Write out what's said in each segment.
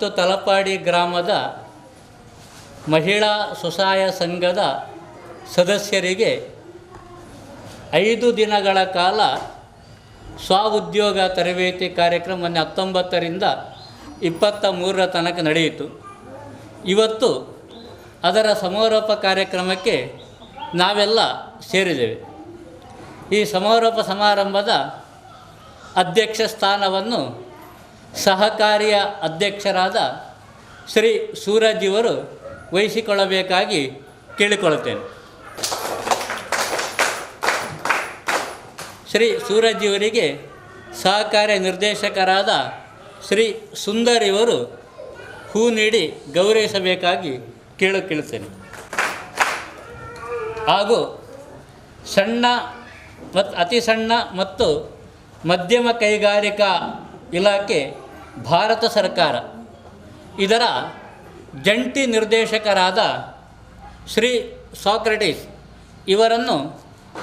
ಮತ್ತು ತಲಪಾಡಿ ಗ್ರಾಮದ ಮಹಿಳಾ ಸ್ವಸಹಾಯ ಸಂಘದ ಸದಸ್ಯರಿಗೆ 5 ದಿನಗಳ ಕಾಲ ಸ್ವಉದ್ಯೋಗ ತರಬೇತಿ ಕಾರ್ಯಕ್ರಮ ಮೊನ್ನೆ 19ರಿಂದ 23ರ ತನಕ ನಡೆಯಿತು. ಇವತ್ತು ಅದರ ಸಮಾರೋಪ ಕಾರ್ಯಕ್ರಮಕ್ಕೆ ನಾವೆಲ್ಲ ಸೇರಿದ್ದೇವೆ. ಈ ಸಮಾರೋಪ ಸಮಾರಂಭದ ಅಧ್ಯಕ್ಷ ಸ್ಥಾನವನ್ನು ಸಹಕಾರಿಯ ಅಧ್ಯಕ್ಷರಾದ ಶ್ರೀ ಸೂರಜ್ ಇವರು ವಹಿಸಿಕೊಳ್ಳಬೇಕಾಗಿ ಕೇಳಿಕೊಳ್ಳುತ್ತೇನೆ. ಶ್ರೀ ಸೂರಜ್ ಇವರಿಗೆ ಸಹಕಾರಿ ನಿರ್ದೇಶಕರಾದ ಶ್ರೀ ಸುಂದರ್ ಇವರು ಹೂ ನೀಡಿ ಗೌರವಿಸಬೇಕಾಗಿ ಕೇಳುತ್ತೇನೆ. ಹಾಗೂ ಅತಿ ಸಣ್ಣ ಮತ್ತು ಮಧ್ಯಮ ಕೈಗಾರಿಕಾ ಇಲಾಖೆ ಭಾರತ ಸರ್ಕಾರ ಇದರ ಜಂಟಿ ನಿರ್ದೇಶಕರಾದ ಶ್ರೀ ಸಾಕ್ರೆಟಿಸ್ ಇವರನ್ನು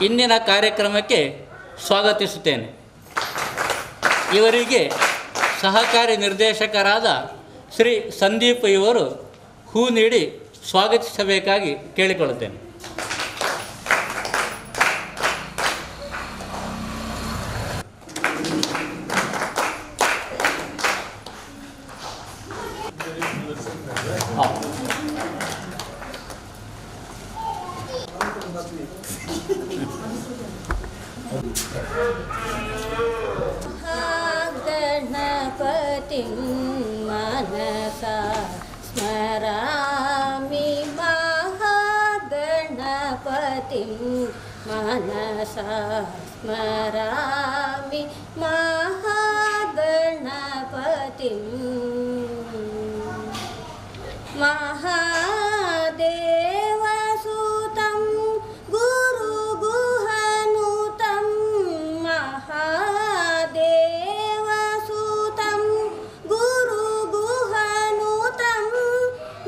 ಇಂದಿನ ಕಾರ್ಯಕ್ರಮಕ್ಕೆ ಸ್ವಾಗತಿಸುತ್ತೇನೆ. ಇವರಿಗೆ ಸಹಕಾರಿ ನಿರ್ದೇಶಕರಾದ ಶ್ರೀ ಸಂದೀಪ್ ಇವರು ಹೂ ನೀಡಿ ಸ್ವಾಗತಿಸಬೇಕಾಗಿ ಕೇಳಿಕೊಳ್ಳುತ್ತೇನೆ. ಗಣಪತಿಂ ಮನಸಾ ಸ್ಮರಾಮಿ ಮಹಾಗಣಪತಿಂ ಮನಸಾ ಸ್ಮರಾಮಿ ಮಹಾಗಣಪತಿಂ ಮಹಾದೇವಸುತಂ ಗುರುಗುಹನುತಂ ಮಹಾದೇವಸುತಂ ಗುರುಗುಹನುತಂ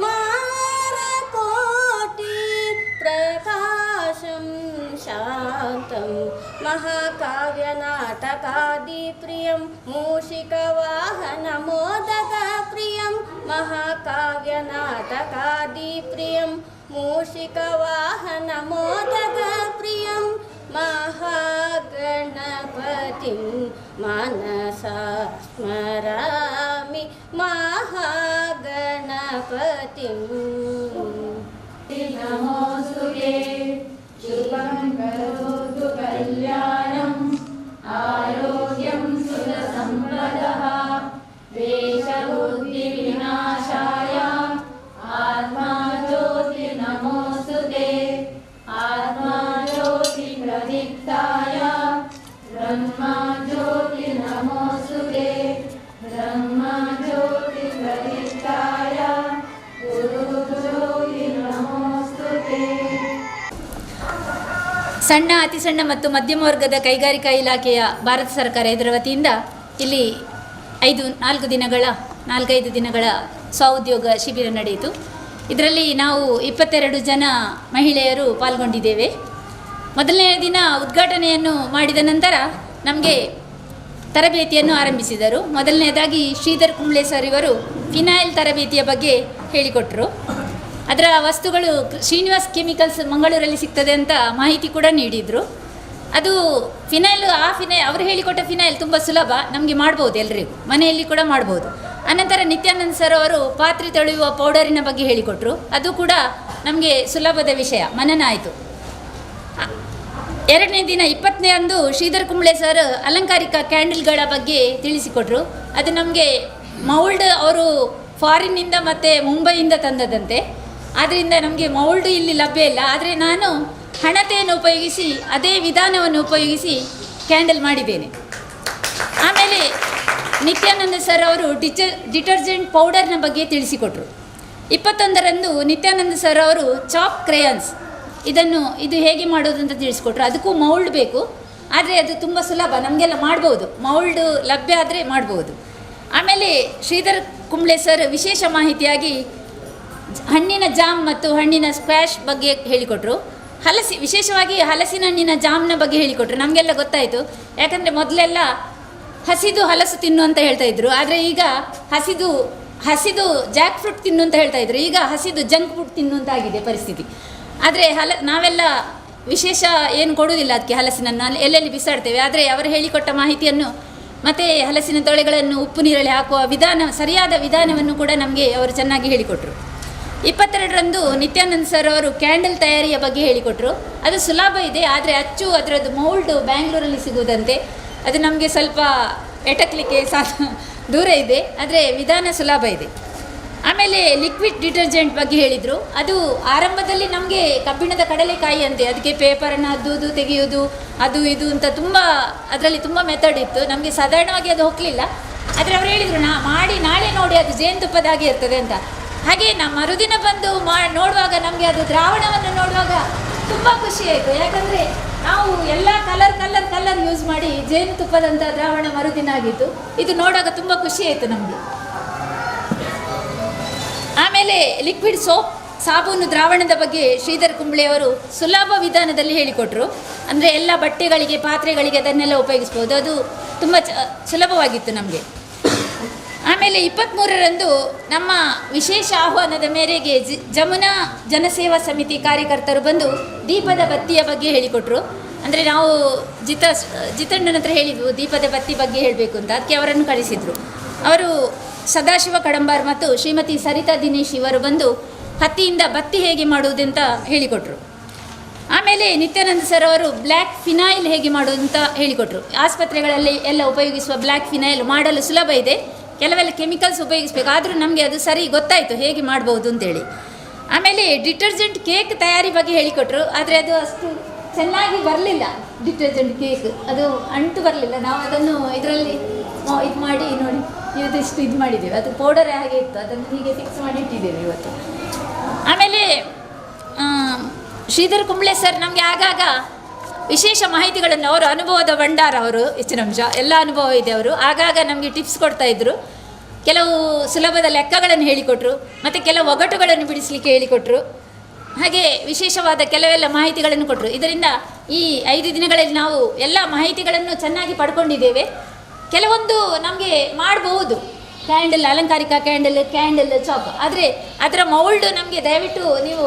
ಮಾರಕೋಟಿ ಪ್ರಕಾಶಂ ಶಾಂತಂ ಮಹಾಕಾವ್ಯನಾಟಕಾದಿಪ್ರಿಯಂ ಮೂಷಿಕವಾಹನಮೋದಕಪ್ರಿಯಂ ಮಹಾಕಾವ್ಯನಾಟಕಾದಿಪ್ರಿಯಂ ಮೂಷಿಕವಾಹನಮೋದಕಪ್ರಿಯಂ ಮಹಾಗಣಪತಿಂ ಮನಸಾ ಸ್ಮರಾಮಿ ಮಹಾಗಣಪತಿಂ ನಮೋಸ್ತುತೇ ಶುಭಂ ಕರೋತು ಕಲ್ಯಾಣಂ ಆರೋಗ್ಯಂ ಸುಖಸಂಪದಃ ವೇಷಬುದ್ಧಿ ವಿನಾಶಾಯ ಆತ್ಮಾ ಜ್ಯೋತಿ ನಮೋಸ್ತುತೇ ಆತ್ಮಾ ಜ್ಯೋತಿ ಪ್ರದೀಪ್ತಾಯ ಬ್ರಹ್ಮ ಜ್ಯೋತಿ ನಮೋಸ್ತುತೇ ಬ್ರಹ್ಮ ಜ್ಯೋತಿ ಪ್ರದೀಪ್ತಾಯ ಗುರು ಜ್ಯೋತಿ ನಮೋಸ್ತುತೇ. ಸಣ್ಣ ಅತಿ ಸಣ್ಣ ಮತ್ತು ಮಧ್ಯಮ ವರ್ಗದ ಕೈಗಾರಿಕಾ ಇಲಾಖೆಯ ಭಾರತ ಸರ್ಕಾರ ಇದರ ವತಿಯಿಂದ ಇಲ್ಲಿ 4-5 ದಿನಗಳ ಸ್ವಉದ್ಯೋಗ ಶಿಬಿರ ನಡೆಯಿತು. ಇದರಲ್ಲಿ ನಾವು 22 ಜನ ಮಹಿಳೆಯರು ಪಾಲ್ಗೊಂಡಿದ್ದೇವೆ. ಮೊದಲನೇ ದಿನ ಉದ್ಘಾಟನೆಯನ್ನು ಮಾಡಿದ ನಂತರ ನಮಗೆ ತರಬೇತಿಯನ್ನು ಆರಂಭಿಸಿದರು. ಮೊದಲನೇದಾಗಿ ಶ್ರೀಧರ್ ಕುಂಬ್ಳೆ ಸರ್ ಇವರು ಫಿನಾಯಿಲ್ ತರಬೇತಿಯ ಬಗ್ಗೆ ಹೇಳಿಕೊಟ್ಟರು. ಅದರ ವಸ್ತುಗಳು ಶ್ರೀನಿವಾಸ್ ಕೆಮಿಕಲ್ಸ್ ಮಂಗಳೂರಲ್ಲಿ ಸಿಗ್ತದೆ ಅಂತ ಮಾಹಿತಿ ಕೂಡ ನೀಡಿದರು. ಅದು ಫಿನೈಲ್ ಅವರು ಹೇಳಿಕೊಟ್ಟ ಫಿನೈಲ್ ತುಂಬ ಸುಲಭ, ನಮಗೆ ಮಾಡ್ಬೋದು, ಎಲ್ಲರಿಗೂ ಮನೆಯಲ್ಲಿ ಕೂಡ ಮಾಡ್ಬೋದು. ಅನಂತರ ನಿತ್ಯಾನಂದ್ ಸರ್ ಅವರು ಪಾತ್ರೆ ತೊಳೆಯುವ ಪೌಡರಿನ ಬಗ್ಗೆ ಹೇಳಿಕೊಟ್ರು. ಅದು ಕೂಡ ನಮಗೆ ಸುಲಭದ ವಿಷಯ, ಮನನ ಆಯಿತು. ಎರಡನೇ ದಿನ 20ನೇ ಅಂದು ಶ್ರೀಧರ್ ಕುಂಬ್ಳೆ ಸರ್ ಅಲಂಕಾರಿಕ ಕ್ಯಾಂಡಲ್ಗಳ ಬಗ್ಗೆ ತಿಳಿಸಿಕೊಟ್ರು. ಅದು ನಮಗೆ ಮೌಲ್ಡ್ ಅವರು ಫಾರಿನ್ನಿಂದ ಮತ್ತು ಮುಂಬೈಯಿಂದ ತಂದದಂತೆ. ಆದ್ದರಿಂದ ನಮಗೆ ಮೌಲ್ಡು ಇಲ್ಲಿ ಲಭ್ಯ ಇಲ್ಲ. ಆದರೆ ನಾನು ಹಣತೆಯನ್ನು ಉಪಯೋಗಿಸಿ ಅದೇ ವಿಧಾನವನ್ನು ಉಪಯೋಗಿಸಿ ಕ್ಯಾಂಡಲ್ ಮಾಡಿದ್ದೇನೆ. ಆಮೇಲೆ ನಿತ್ಯಾನಂದ ಸರ್ ಅವರು ಡಿಟರ್ಜೆಂಟ್ ಪೌಡರ್ನ ಬಗ್ಗೆ ತಿಳಿಸಿಕೊಟ್ರು. 21ರಂದು ನಿತ್ಯಾನಂದ ಸರ್ ಅವರು ಚಾಕ್ ಕ್ರೇಯಾನ್ಸ್ ಇದು ಹೇಗೆ ಮಾಡೋದು ಅಂತ ತಿಳಿಸಿಕೊಟ್ರು. ಅದಕ್ಕೂ ಮೌಲ್ಡ್ ಬೇಕು, ಆದರೆ ಅದು ತುಂಬ ಸುಲಭ, ನಮಗೆಲ್ಲ ಮಾಡ್ಬೋದು, ಮೌಲ್ಡ್ ಲಭ್ಯ ಆದರೆ ಮಾಡ್ಬೋದು. ಆಮೇಲೆ ಶ್ರೀಧರ್ ಕುಂಬ್ಳೆ ಸರ್ ವಿಶೇಷ ಮಾಹಿತಿಯಾಗಿ ಹಣ್ಣಿನ ಜಾಮ್ ಮತ್ತು ಹಣ್ಣಿನ ಸ್ಕ್ವ್ಯಾಶ್ ಬಗ್ಗೆ ಹೇಳಿಕೊಟ್ರು. ವಿಶೇಷವಾಗಿ ಹಲಸಿನ ಹಣ್ಣಿನ ಜಾಮ್ನ ಬಗ್ಗೆ ಹೇಳಿಕೊಟ್ರು. ನಮಗೆಲ್ಲ ಗೊತ್ತಾಯಿತು, ಯಾಕಂದರೆ ಮೊದಲೆಲ್ಲ ಹಸಿದು ಹಲಸು ತಿನ್ನು ಅಂತ ಹೇಳ್ತಾಯಿದ್ರು. ಆದರೆ ಈಗ ಹಸಿದು ಹಸಿದು ಜಾಕ್ ಫ್ರೂಟ್ ತಿನ್ನು ಅಂತ ಹೇಳ್ತಾ ಇದ್ರು, ಈಗ ಹಸಿದು ಜಂಕ್ ಫುಡ್ ತಿನ್ನು ಅಂತ ಆಗಿದೆ ಪರಿಸ್ಥಿತಿ. ಆದರೆ ನಾವೆಲ್ಲ ವಿಶೇಷ ಏನು ಕೊಡುವುದಿಲ್ಲ ಅದಕ್ಕೆ, ಹಲಸಿನನ್ನು ಎಲ್ಲೆಲ್ಲಿ ಬಿಸಾಡ್ತೇವೆ. ಆದರೆ ಅವರು ಹೇಳಿಕೊಟ್ಟ ಮಾಹಿತಿಯನ್ನು ಮತ್ತು ಹಲಸಿನ ತೊಳೆಗಳನ್ನು ಉಪ್ಪು ನೀರಲ್ಲಿ ಹಾಕುವ ವಿಧಾನ, ಸರಿಯಾದ ವಿಧಾನವನ್ನು ಕೂಡ ನಮಗೆ ಅವರು ಚೆನ್ನಾಗಿ ಹೇಳಿಕೊಟ್ರು. 22ರಂದು ನಿತ್ಯಾನಂದ್ ಸರ್ ಅವರು ಕ್ಯಾಂಡಲ್ ತಯಾರಿಯ ಬಗ್ಗೆ ಹೇಳಿಕೊಟ್ರು. ಅದು ಸುಲಭ ಇದೆ, ಆದರೆ ಅಚ್ಚು ಅದರದ್ದು ಮೌಲ್ಡು ಬ್ಯಾಂಗ್ಳೂರಲ್ಲಿ ಸಿಗುವುದಂತೆ. ಅದು ನಮಗೆ ಸ್ವಲ್ಪ ಎಟಕಲಿಕ್ಕೆ ದೂರ ಇದೆ, ಆದರೆ ವಿಧಾನ ಸುಲಭ ಇದೆ. ಆಮೇಲೆ ಲಿಕ್ವಿಡ್ ಡಿಟರ್ಜೆಂಟ್ ಬಗ್ಗೆ ಹೇಳಿದರು. ಅದು ಆರಂಭದಲ್ಲಿ ನಮಗೆ ಕಬ್ಬಿಣದ ಕಡಲೆಕಾಯಿ ಅಂತೆ, ಅದಕ್ಕೆ ಪೇಪರನ್ನು ಅದ್ದುವುದು ತೆಗೆಯುವುದು ಅದು ಇದು ಅಂತ ತುಂಬ ಅದರಲ್ಲಿ ತುಂಬ ಮೆಥಡ್ ಇತ್ತು. ನಮಗೆ ಸಾಧಾರಣವಾಗಿ ಅದು ಹೋಗಲಿಲ್ಲ. ಆದರೆ ಅವರು ಹೇಳಿದರು ಮಾಡಿ ನಾಳೆ ನೋಡಿ ಅದು ಜೇನುತುಪ್ಪದಾಗಿ ಇರ್ತದೆ ಅಂತ. ಹಾಗೆ ನಾವು ಮರುದಿನ ಬಂದು ನೋಡುವಾಗ ನಮಗೆ ಅದು ದ್ರಾವಣವನ್ನು ನೋಡುವಾಗ ತುಂಬ ಖುಷಿಯಾಯಿತು. ಯಾಕಂದರೆ ನಾವು ಎಲ್ಲ ಕಲರ್ ಯೂಸ್ ಮಾಡಿ ಜೇನುತುಪ್ಪದಂಥ ದ್ರಾವಣ ಮರುದಿನ ಆಗಿತ್ತು. ಇದು ನೋಡುವಾಗ ತುಂಬ ಖುಷಿಯಾಯಿತು ನಮಗೆ. ಆಮೇಲೆ ಲಿಕ್ವಿಡ್ ಸಾಬೂನು ದ್ರಾವಣದ ಬಗ್ಗೆ ಶ್ರೀಧರ್ ಕುಂಬ್ಳೆಯವರು ಸುಲಭ ವಿಧಾನದಲ್ಲಿ ಹೇಳಿಕೊಟ್ರು. ಅಂದರೆ ಎಲ್ಲ ಬಟ್ಟೆಗಳಿಗೆ ಪಾತ್ರೆಗಳಿಗೆ ಅದನ್ನೆಲ್ಲ ಉಪಯೋಗಿಸ್ಬೋದು. ಅದು ತುಂಬ ಸುಲಭವಾಗಿತ್ತು ನಮಗೆ. ಆಮೇಲೆ 23ರಂದು ನಮ್ಮ ವಿಶೇಷ ಆಹ್ವಾನದ ಮೇರೆಗೆ ಜಮುನಾ ಜನಸೇವಾ ಸಮಿತಿ ಕಾರ್ಯಕರ್ತರು ಬಂದು ದೀಪದ ಬತ್ತಿಯ ಬಗ್ಗೆ ಹೇಳಿಕೊಟ್ರು. ಅಂದರೆ ನಾವು ಜಿತಣ್ಣನ ಹತ್ರ ಹೇಳಿದ್ವು ದೀಪದ ಬತ್ತಿ ಬಗ್ಗೆ ಹೇಳಬೇಕು ಅಂತ, ಅದಕ್ಕೆ ಅವರನ್ನು ಕಳಿಸಿದರು. ಅವರು ಸದಾಶಿವ ಕಡಂಬಾರ್ ಮತ್ತು ಶ್ರೀಮತಿ ಸರಿತಾ ದಿನೇಶ್ ಇವರು ಬಂದು ಹತ್ತಿಯಿಂದ ಬತ್ತಿ ಹೇಗೆ ಮಾಡುವುದಂತ ಹೇಳಿಕೊಟ್ರು. ಆಮೇಲೆ ನಿತ್ಯಾನಂದ ಸರ್ ಅವರು ಬ್ಲ್ಯಾಕ್ ಫಿನೈಲ್ ಹೇಗೆ ಮಾಡೋದು ಅಂತ ಹೇಳಿಕೊಟ್ರು. ಆಸ್ಪತ್ರೆಗಳಲ್ಲಿ ಎಲ್ಲ ಉಪಯೋಗಿಸುವ ಬ್ಲ್ಯಾಕ್ ಫಿನೈಲ್ ಮಾಡಲು ಸುಲಭ ಇದೆ, ಕೆಲವೆಲ್ಲ ಕೆಮಿಕಲ್ಸ್ ಉಪಯೋಗಿಸಬೇಕು, ಆದರೂ ನಮಗೆ ಅದು ಸರಿ ಗೊತ್ತಾಯಿತು ಹೇಗೆ ಮಾಡ್ಬೋದು ಅಂತೇಳಿ. ಆಮೇಲೆ ಡಿಟರ್ಜೆಂಟ್ ಕೇಕ್ ತಯಾರಿ ಬಗ್ಗೆ ಹೇಳಿಕೊಟ್ರು. ಆದರೆ ಅದು ಅಷ್ಟು ಚೆನ್ನಾಗಿ ಬರಲಿಲ್ಲ. ಡಿಟರ್ಜೆಂಟ್ ಕೇಕ್ ಅದು ಅಂಟು ಬರಲಿಲ್ಲ. ನಾವು ಅದನ್ನು ಇದರಲ್ಲಿ ಇದು ಮಾಡಿ ನೋಡಿ ಇದಿಷ್ಟು ಇದು ಮಾಡಿದ್ದೇವೆ. ಅದು ಪೌಡರ್ ಹಾಗೆ ಇತ್ತು, ಅದನ್ನು ಹೀಗೆ ಫಿಕ್ಸ್ ಮಾಡಿ ಇಟ್ಟಿದ್ದೇವೆ ಇವತ್ತು. ಆಮೇಲೆ ಶ್ರೀಧರ್ ಕುಂಬ್ಳೆ ಸರ್ ನಮಗೆ ಆಗಾಗ ವಿಶೇಷ ಮಾಹಿತಿಗಳನ್ನು, ಅವರು ಅನುಭವದ ಭಂಡಾರ, ಅವರು ಹೆಚ್ಚಿನ ಅಂಶ ಎಲ್ಲ ಅನುಭವ ಇದೆ. ಅವರು ಆಗಾಗ ನಮಗೆ ಟಿಪ್ಸ್ ಕೊಡ್ತಾಯಿದ್ರು. ಕೆಲವು ಸುಲಭದ ಲೆಕ್ಕಗಳನ್ನು ಹೇಳಿಕೊಟ್ರು, ಮತ್ತು ಕೆಲವು ಒಗಟುಗಳನ್ನು ಬಿಡಿಸಲಿಕ್ಕೆ ಹೇಳಿಕೊಟ್ರು. ಹಾಗೆ ವಿಶೇಷವಾದ ಕೆಲವೆಲ್ಲ ಮಾಹಿತಿಗಳನ್ನು ಕೊಟ್ಟರು. ಇದರಿಂದ ಈ 5 ದಿನಗಳಲ್ಲಿ ನಾವು ಎಲ್ಲ ಮಾಹಿತಿಗಳನ್ನು ಚೆನ್ನಾಗಿ ಪಡ್ಕೊಂಡಿದ್ದೇವೆ. ಕೆಲವೊಂದು ನಮಗೆ ಮಾಡಬಹುದು, ಕ್ಯಾಂಡಲ್, ಅಲಂಕಾರಿಕ ಕ್ಯಾಂಡಲ್ ಚಾಕ್. ಆದರೆ ಅದರ ಮೌಲ್ಡು ನಮಗೆ ದಯವಿಟ್ಟು ನೀವು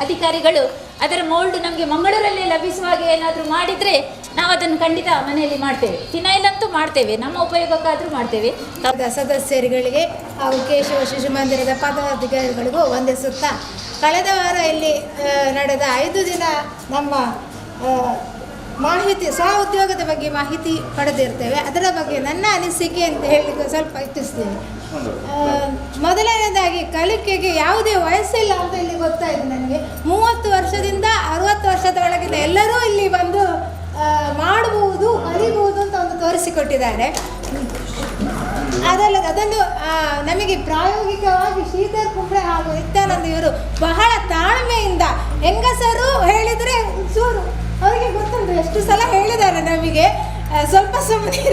ಅಧಿಕಾರಿಗಳು ಅದರ ಮೌಲ್ಡು ನಮಗೆ ಮಂಗಳೂರಲ್ಲೇ ಲಭಿಸುವ ಹಾಗೆ ಏನಾದರೂ ಮಾಡಿದರೆ ನಾವು ಅದನ್ನು ಖಂಡಿತ ಮನೆಯಲ್ಲಿ ಮಾಡ್ತೇವೆ. ಫಿನೈಲ್ ಅಂತೂ ಮಾಡ್ತೇವೆ, ನಮ್ಮ ಉಪಯೋಗಕ್ಕಾದರೂ ಮಾಡ್ತೇವೆ. ಸದಸ್ಯರುಗಳಿಗೆ ಹಾಗೂ ಕೇಶವ ಶಿಶು ಮಂದಿರದ ಪದಾಧಿಕಾರಿಗಳಿಗೂ ವಂದಿಸುತ್ತಾ, ಕಳೆದ ವಾರ ಇಲ್ಲಿ ನಡೆದ 5 ದಿನ ನಮ್ಮ ಮಾಹಿತಿ ಉದ್ಯೋಗದ ಬಗ್ಗೆ ಮಾಹಿತಿ ಪಡೆದಿರ್ತೇವೆ. ಅದರ ಬಗ್ಗೆ ನನ್ನ ಅನಿಸಿಕೆ ಅಂತ ಹೇಳಲಿಕ್ಕೆ ಸ್ವಲ್ಪ ಇಚ್ಛಿಸ್ತೇನೆ. ಮೊದಲನೇದಾಗಿ ಕಲಿಕೆಗೆ ಯಾವುದೇ ವಯಸ್ಸಿಲ್ಲ ಅಂತ ಇಲ್ಲಿ ಗೊತ್ತಾಯಿತು ನನಗೆ. 30 ವರ್ಷದಿಂದ 60 ವರ್ಷದ ಒಳಗಿನ ಎಲ್ಲರೂ ಇಲ್ಲಿ ಬಂದು ಮಾಡಬಹುದು, ಕಲಿಬಹುದು ಅಂತ ಒಂದು ತೋರಿಸಿಕೊಟ್ಟಿದ್ದಾರೆ. ಅದನ್ನು ನಮಗೆ ಪ್ರಾಯೋಗಿಕವಾಗಿ ಶ್ರೀಧರ್ ಕುಂಬ್ಳೆ ಹಾಗೂ ನಿತ್ಯಾನಂದ ಇವರು ಬಹಳ ತಾಳ್ಮೆಯಿಂದ, ಹೆಂಗಸರು ಹೇಳಿದರೆ ಚೂರು ಅವರಿಗೆ ಗೊತ್ತುಂಟು, ಎಷ್ಟು ಸಲ ಹೇಳಿದ್ದಾರೆ ನಮಗೆ, ಸ್ವಲ್ಪ ಸುಮ್ಮನೆ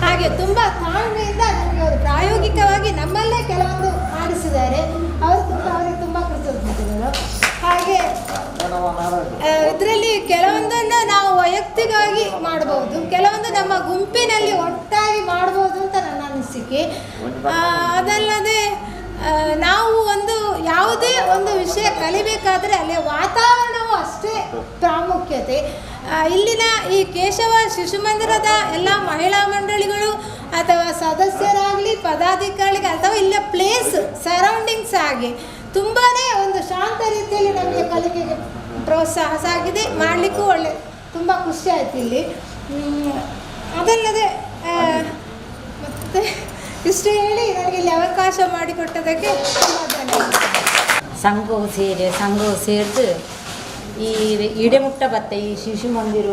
ಹಾಗೆ ತುಂಬ ತಾಳ್ಮೆಯಿಂದ ನಮಗೆ ಅವರು ಪ್ರಾಯೋಗಿಕವಾಗಿ ನಮ್ಮಲ್ಲೇ ಕೆಲವೊಂದು ಮಾಡಿಸಿದ್ದಾರೆ. ಅವರಿಗೆ ತುಂಬ ಕೃತಜ್ಞತೆಗಳು. ಹಾಗೆ ಇದರಲ್ಲಿ ಕೆಲವೊಂದನ್ನು ನಾವು ವೈಯಕ್ತಿಕವಾಗಿ ಮಾಡ್ಬೋದು, ಕೆಲವೊಂದು ನಮ್ಮ ಗುಂಪಿನಲ್ಲಿ ಒಟ್ಟಾಗಿ ಮಾಡ್ಬೋದು ಅಂತ ನನ್ನ ಅನಿಸಿಕೆ. ಅದಲ್ಲದೆ ನಾವು ಯಾವುದೇ ಒಂದು ವಿಷಯ ಕಲಿಬೇಕಾದರೆ ಅಲ್ಲಿಯ ವಾತಾವರಣವೂ ಅಷ್ಟೇ ಪ್ರಾಮುಖ್ಯತೆ. ಇಲ್ಲಿನ ಈ ಕೇಶವ ಶಿಶು ಮಂದಿರದ ಎಲ್ಲ ಮಹಿಳಾ ಮಂಡಳಿಗಳು ಅಥವಾ ಸದಸ್ಯರಾಗಲಿ ಪದಾಧಿಕಾರಿಗಳು ಅಥವಾ ಇಲ್ಲಿಯ ಪ್ಲೇಸ್ ಸರೌಂಡಿಂಗ್ಸ್ ಆಗಿ ತುಂಬಾ ಒಂದು ಶಾಂತ ರೀತಿಯಲ್ಲಿ ನಮಗೆ ಕಲಿಕೆಗೆ ಪ್ರೋತ್ಸಾಹ ಸಾಗಿದೆ. ಮಾಡಲಿಕ್ಕೂ ತುಂಬ ಖುಷಿ ಆಯಿತು ಇಲ್ಲಿ. ಅದಲ್ಲದೆ ಮತ್ತೆ ಇಷ್ಟು ಹೇಳಿ ನನಗೆ ಇಲ್ಲಿ ಅವಕಾಶ ಮಾಡಿಕೊಟ್ಟದಕ್ಕೆ ತುಂಬ ಧನ್ಯವಾದ. ಸಂಘವು ಸೇರಿದು ಈ ಇಡೆಮುಟ್ಟ ಬತ್ತ ಈ ಶಿಶು ಮಂದಿರ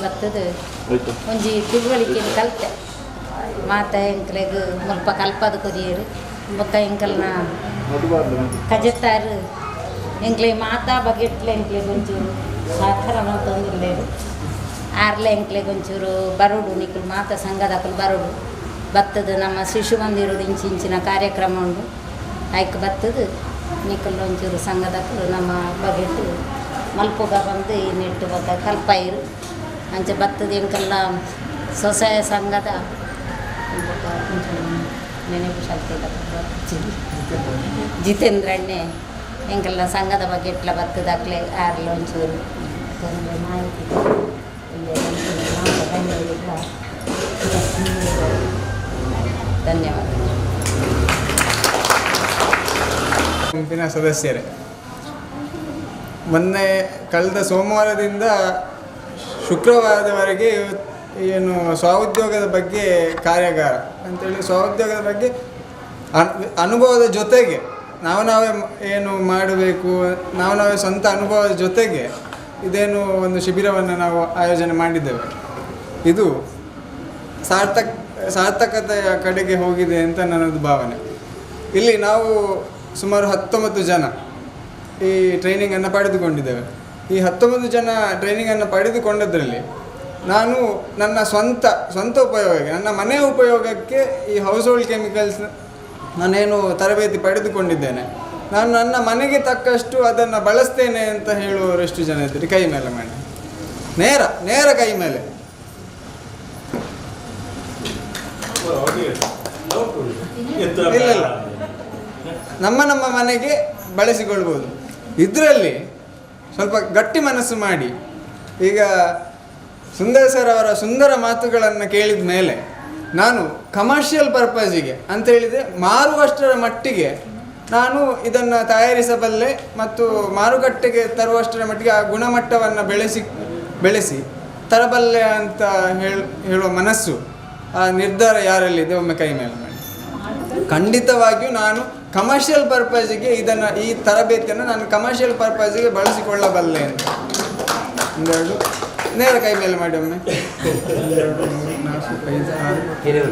ಬರ್ತದ ಒಂಜಿ ತಿಳುವಳಿಕೆ ಕಲಿತೆ ಮಾತ ಎಂಕಲೆಗ್ ಮುಲ್ಪ ಕಲ್ಪದ ಕೊರಿಯರು ಬೊಕ್ಕ ಎಂಕಲ್ನ ಕಜೆತ್ತಾರು ಎಂಕ್ಲೆ ಮಾತಾ ಬಗೆಟ್ಲೆ ಎಂಕ್ಲೆಗ್ ಒಂಚೂರು ಸಹಕಾರ ತಂದಿಲ್ಲೇರು ಆರ್ಲೆ ಎಂಕ್ಲೆಗ್ ಒಂಚೂರು ಬರೋಡು ನಿಕ್ಕಲು ಮಾತಾ ಸಂಘದಕ್ಕಲು ಬರೋಡು ಬತ್ತದ ನಮ್ಮ ಶಿಶು ಮಂದಿರೋದು ಇಂಚಿನ ಕಾರ್ಯಕ್ರಮ ಉಂಡು ಆಯ್ಕೆ ಬತ್ತದು ನಿಕ್ಕಲು ಒಂಚೂರು ಸಂಘದಕ್ಕಲು ನಮ್ಮ ಬಗೆಟ್ಟು ಮಲ್ಪುಗ ಬಂದು ಈ ನೆಟ್ಟು ಬತ್ತ ಕಲ್ಪಾಯಿರು ಅಂಚೆ ಬತ್ತದ ಎಂಕಲ್ಲ ಸ್ವಸಹಾಯ ಸಂಘದ ನೆನಪು ಶಕ್ತಿ ಜಿತೇಂದ್ರ ಅಣ್ಣೆ ಎಂಗೆಲ್ಲ ಸಂಘದ ಬಗ್ಗೆ ಇಟ್ಲ ಬರ್ತದಾಗಲೇ ಯಾರಲ್ಲ ಒಂಚೂರು ತೊಂದರೆ ಮಾಹಿತಿ ಧನ್ಯವಾದ. ಗುಂಪಿನ ಸದಸ್ಯರೇ, ಮೊನ್ನೆ ಕಳೆದ ಸೋಮವಾರದಿಂದ ಶುಕ್ರವಾರದವರೆಗೆ ಏನು ಸ್ವಉದ್ಯೋಗದ ಬಗ್ಗೆ ಕಾರ್ಯಾಗಾರ ಅಂತೇಳಿ ಸ್ವಉದ್ಯೋಗದ ಬಗ್ಗೆ ಅನುಭವದ ಜೊತೆಗೆ ನಾವೇ ಏನು ಮಾಡಬೇಕು, ನಾವೇ ಸ್ವಂತ ಅನುಭವದ ಜೊತೆಗೆ ಇದೇನು ಒಂದು ಶಿಬಿರವನ್ನು ನಾವು ಆಯೋಜನೆ ಮಾಡಿದ್ದೇವೆ. ಇದು ಸಾರ್ಥಕತೆಯ ಕಡೆಗೆ ಹೋಗಿದೆ ಅಂತ ನನ್ನದು ಭಾವನೆ. ಇಲ್ಲಿ ನಾವು ಸುಮಾರು 19 ಜನ ಈ ಟ್ರೈನಿಂಗನ್ನು ಪಡೆದುಕೊಂಡಿದ್ದೇವೆ. ಈ 19 ಜನ ಟ್ರೈನಿಂಗನ್ನು ಪಡೆದುಕೊಂಡದ್ರಲ್ಲಿ ನಾನು ನನ್ನ ಸ್ವಂತ ಉಪಯೋಗಕ್ಕೆ, ನನ್ನ ಮನೆಯ ಉಪಯೋಗಕ್ಕೆ ಈ ಹೌಸ್ ಹೋಲ್ಡ್ ಕೆಮಿಕಲ್ಸ್ ನಾನೇನು ತರಬೇತಿ ಪಡೆದುಕೊಂಡಿದ್ದೇನೆ, ನಾನು ನನ್ನ ಮನೆಗೆ ತಕ್ಕಷ್ಟು ಅದನ್ನು ಬಳಸ್ತೇನೆ ಅಂತ ಹೇಳುವವರೆಷ್ಟು ಜನ ಇದ್ದೀರಿ? ಕೈ ಮೇಲೆ ಮಾಡಿ. ನೇರ ಕೈ ಮೇಲೆ. ಇಲ್ಲ, ನಮ್ಮ ಮನೆಗೆ ಬಳಸಿಕೊಳ್ಬೋದು. ಇದರಲ್ಲಿ ಸ್ವಲ್ಪ ಗಟ್ಟಿ ಮನಸ್ಸು ಮಾಡಿ, ಈಗ ಸುಂದರ್ ಸರ್ ಅವರ ಸುಂದರ ಮಾತುಗಳನ್ನು ಕೇಳಿದ ಮೇಲೆ ನಾನು ಕಮರ್ಷಿಯಲ್ ಪರ್ಪಸಿಗೆ ಅಂತೇಳಿದೆ ಮಾರುವಷ್ಟರ ಮಟ್ಟಿಗೆ ನಾನು ಇದನ್ನು ತಯಾರಿಸಬಲ್ಲೆ ಮತ್ತು ಮಾರುಕಟ್ಟೆಗೆ ತರುವಷ್ಟರ ಮಟ್ಟಿಗೆ ಆ ಗುಣಮಟ್ಟವನ್ನು ಬೆಳೆಸಿ ತರಬಲ್ಲೆ ಅಂತ ಹೇಳುವ ಮನಸ್ಸು, ಆ ನಿರ್ಧಾರ ಯಾರಲ್ಲಿದೆ ಒಮ್ಮೆ ಕೈ ಮೇಲೆ ಮಾಡಿ. ಖಂಡಿತವಾಗಿಯೂ ನಾನು ಕಮರ್ಷಿಯಲ್ ಪರ್ಪಸಿಗೆ ಈ ತರಬೇತಿಯನ್ನು ನಾನು ಕಮರ್ಷಿಯಲ್ ಪರ್ಪಸಿಗೆ ಬಳಸಿಕೊಳ್ಳಬಲ್ಲೆ ಅಂತ. ಒಂದೆರಡು ನೇರ ಕೈ ಮೇಲೆ ಮಾಡಿ ಒಮ್ಮೆ. 2, 3, 4, 5, 6, 8,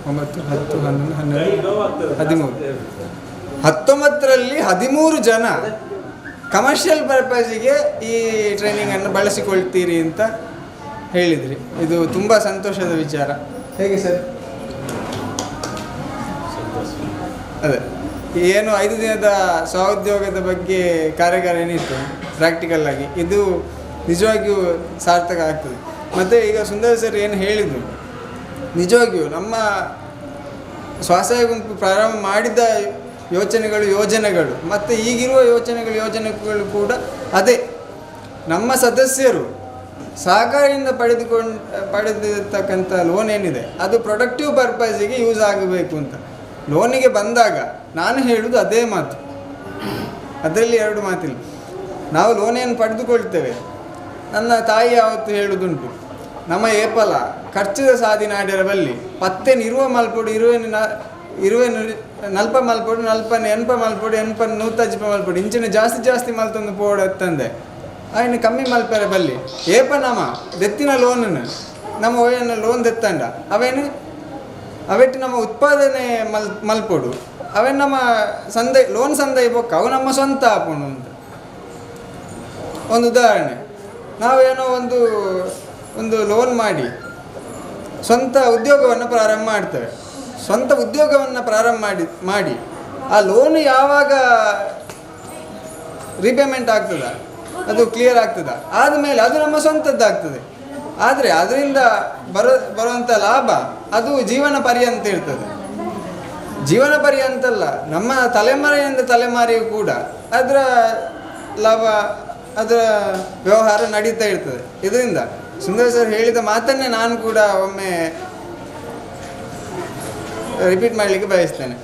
9, 10, 11, 12, 13. 19ರಲ್ಲಿ 13 ಜನ ಕಮರ್ಷಿಯಲ್ ಪರ್ಪಸಿಗೆ ಈ ಟ್ರೈನಿಂಗನ್ನು ಬಳಸಿಕೊಳ್ತೀರಿ ಅಂತ ಹೇಳಿದ್ರಿ. ಇದು ತುಂಬ ಸಂತೋಷದ ವಿಚಾರ. ಹೇಗೆ ಸರ್? ಅದೇ ಏನು 5 ದಿನದ ಸ್ವಉದ್ಯೋಗದ ಬಗ್ಗೆ ಕಾರ್ಯಾಗಾರ ಏನಿತ್ತು ಪ್ರಾಕ್ಟಿಕಲ್ ಆಗಿ, ಇದು ನಿಜವಾಗಿಯೂ ಸಾರ್ಥಕ ಆಗ್ತದೆ. ಮತ್ತು ಈಗ ಸುಂದರ್ ಸರ್ ಏನು ಹೇಳಿದರು, ನಿಜವಾಗಿಯೂ ನಮ್ಮ ಸ್ವಸಹಾಯ ಗುಂಪು ಪ್ರಾರಂಭ ಮಾಡಿದ ಯೋಜನೆಗಳು ಮತ್ತು ಈಗಿರುವ ಯೋಜನೆಗಳು ಕೂಡ ಅದೇ. ನಮ್ಮ ಸದಸ್ಯರು ಸಹಕಾರಿಯಿಂದ ಪಡೆದಿರ್ತಕ್ಕಂಥ ಲೋನ್ ಏನಿದೆ ಅದು ಪ್ರೊಡಕ್ಟಿವ್ ಪರ್ಪಸಿಗೆ ಯೂಸ್ ಆಗಬೇಕು ಅಂತ ಲೋನಿಗೆ ಬಂದಾಗ ನಾನು ಹೇಳುವುದು ಅದೇ ಮಾತು, ಅದರಲ್ಲಿ 2 ಮಾತಿಲ್ಲ. ನಾವು ಲೋನೇನು ಪಡೆದುಕೊಳ್ತೇವೆ, ನನ್ನ ತಾಯಿ ಯಾವತ್ತು ಹೇಳುವುದುಂಟು, ನಮ್ಮ ಏಪಲ ಖರ್ಚಿದ ಸಾದಿನಾಡ್ಯರ ಬಲ್ಲಿ ಪತ್ತೆ ನಿರುವ ಮಲ್ಪೊಡು ಇರುವೆ ನಲ್ಪ ಮಲ್ಪೊಡು ನಲ್ಪನೆ ಎನ್ಪ ಮಲ್ಪೊಡು ಎನ್ಪನ 150 ಮಲ್ಪೊಡು ಇಂಚಿನ ಜಾಸ್ತಿ ಮಲ್ತೊಂದು ಪೋಡ ಎತ್ತಂದೆ ಆಯ್ನ ಕಮ್ಮಿ ಮಲ್ಪರೆ ಬಲ್ಲಿ ಏಪ ನಮ ದೆತ್ತಿನ ಲೋನನ್ನು ನಮ್ಮ ಒಯ್ಯನ ಲೋನ್ ದೆತ್ತಂಡ ಅವೆಟ್ಟು ನಮ್ಮ ಉತ್ಪಾದನೆ ಮಲ್ಪೊಡು ಅವೇ ನಮ್ಮ ಲೋನ್ ಸಂದೈ ಬೊಕ್ಕ ಅವು ನಮ್ಮ ಸ್ವಂತ ಹಾಕೊಂಡು ಅಂತ ಒಂದು ಉದಾಹರಣೆ. ನಾವೇನೋ ಒಂದು ಲೋನ್ ಮಾಡಿ ಸ್ವಂತ ಉದ್ಯೋಗವನ್ನು ಪ್ರಾರಂಭ ಮಾಡ್ತೇವೆ. ಸ್ವಂತ ಉದ್ಯೋಗವನ್ನು ಪ್ರಾರಂಭ ಮಾಡಿ ಆ ಲೋನ್ ಯಾವಾಗ ರೀಪೇಮೆಂಟ್ ಆಗ್ತದ, ಅದು ಕ್ಲಿಯರ್ ಆಗ್ತದ, ಆದಮೇಲೆ ಅದು ನಮ್ಮ ಸ್ವಂತದ್ದಾಗ್ತದೆ. ಆದರೆ ಅದರಿಂದ ಬರುವಂಥ ಲಾಭ ಅದು ಜೀವನ ಪರ್ಯಂತ ಇರ್ತದೆ. ಜೀವನ ಪರ್ಯಂತಲ್ಲ, ನಮ್ಮ ತಲೆಮಾರಿನಿಂದ ತಲೆಮಾರಿಯೂ ಕೂಡ ಅದರ ಲಾಭ, ಅದರ ವ್ಯವಹಾರ ನಡೀತಾ ಇರ್ತದೆ. ಇದರಿಂದ ಸುಂದರ್ ಸರ್ ಹೇಳಿದ ಮಾತನ್ನೇ ನಾನು ಕೂಡ ಒಮ್ಮೆ ರಿಪೀಟ್ ಮಾಡಲಿಕ್ಕೆ ಬಯಸ್ತೇನೆ.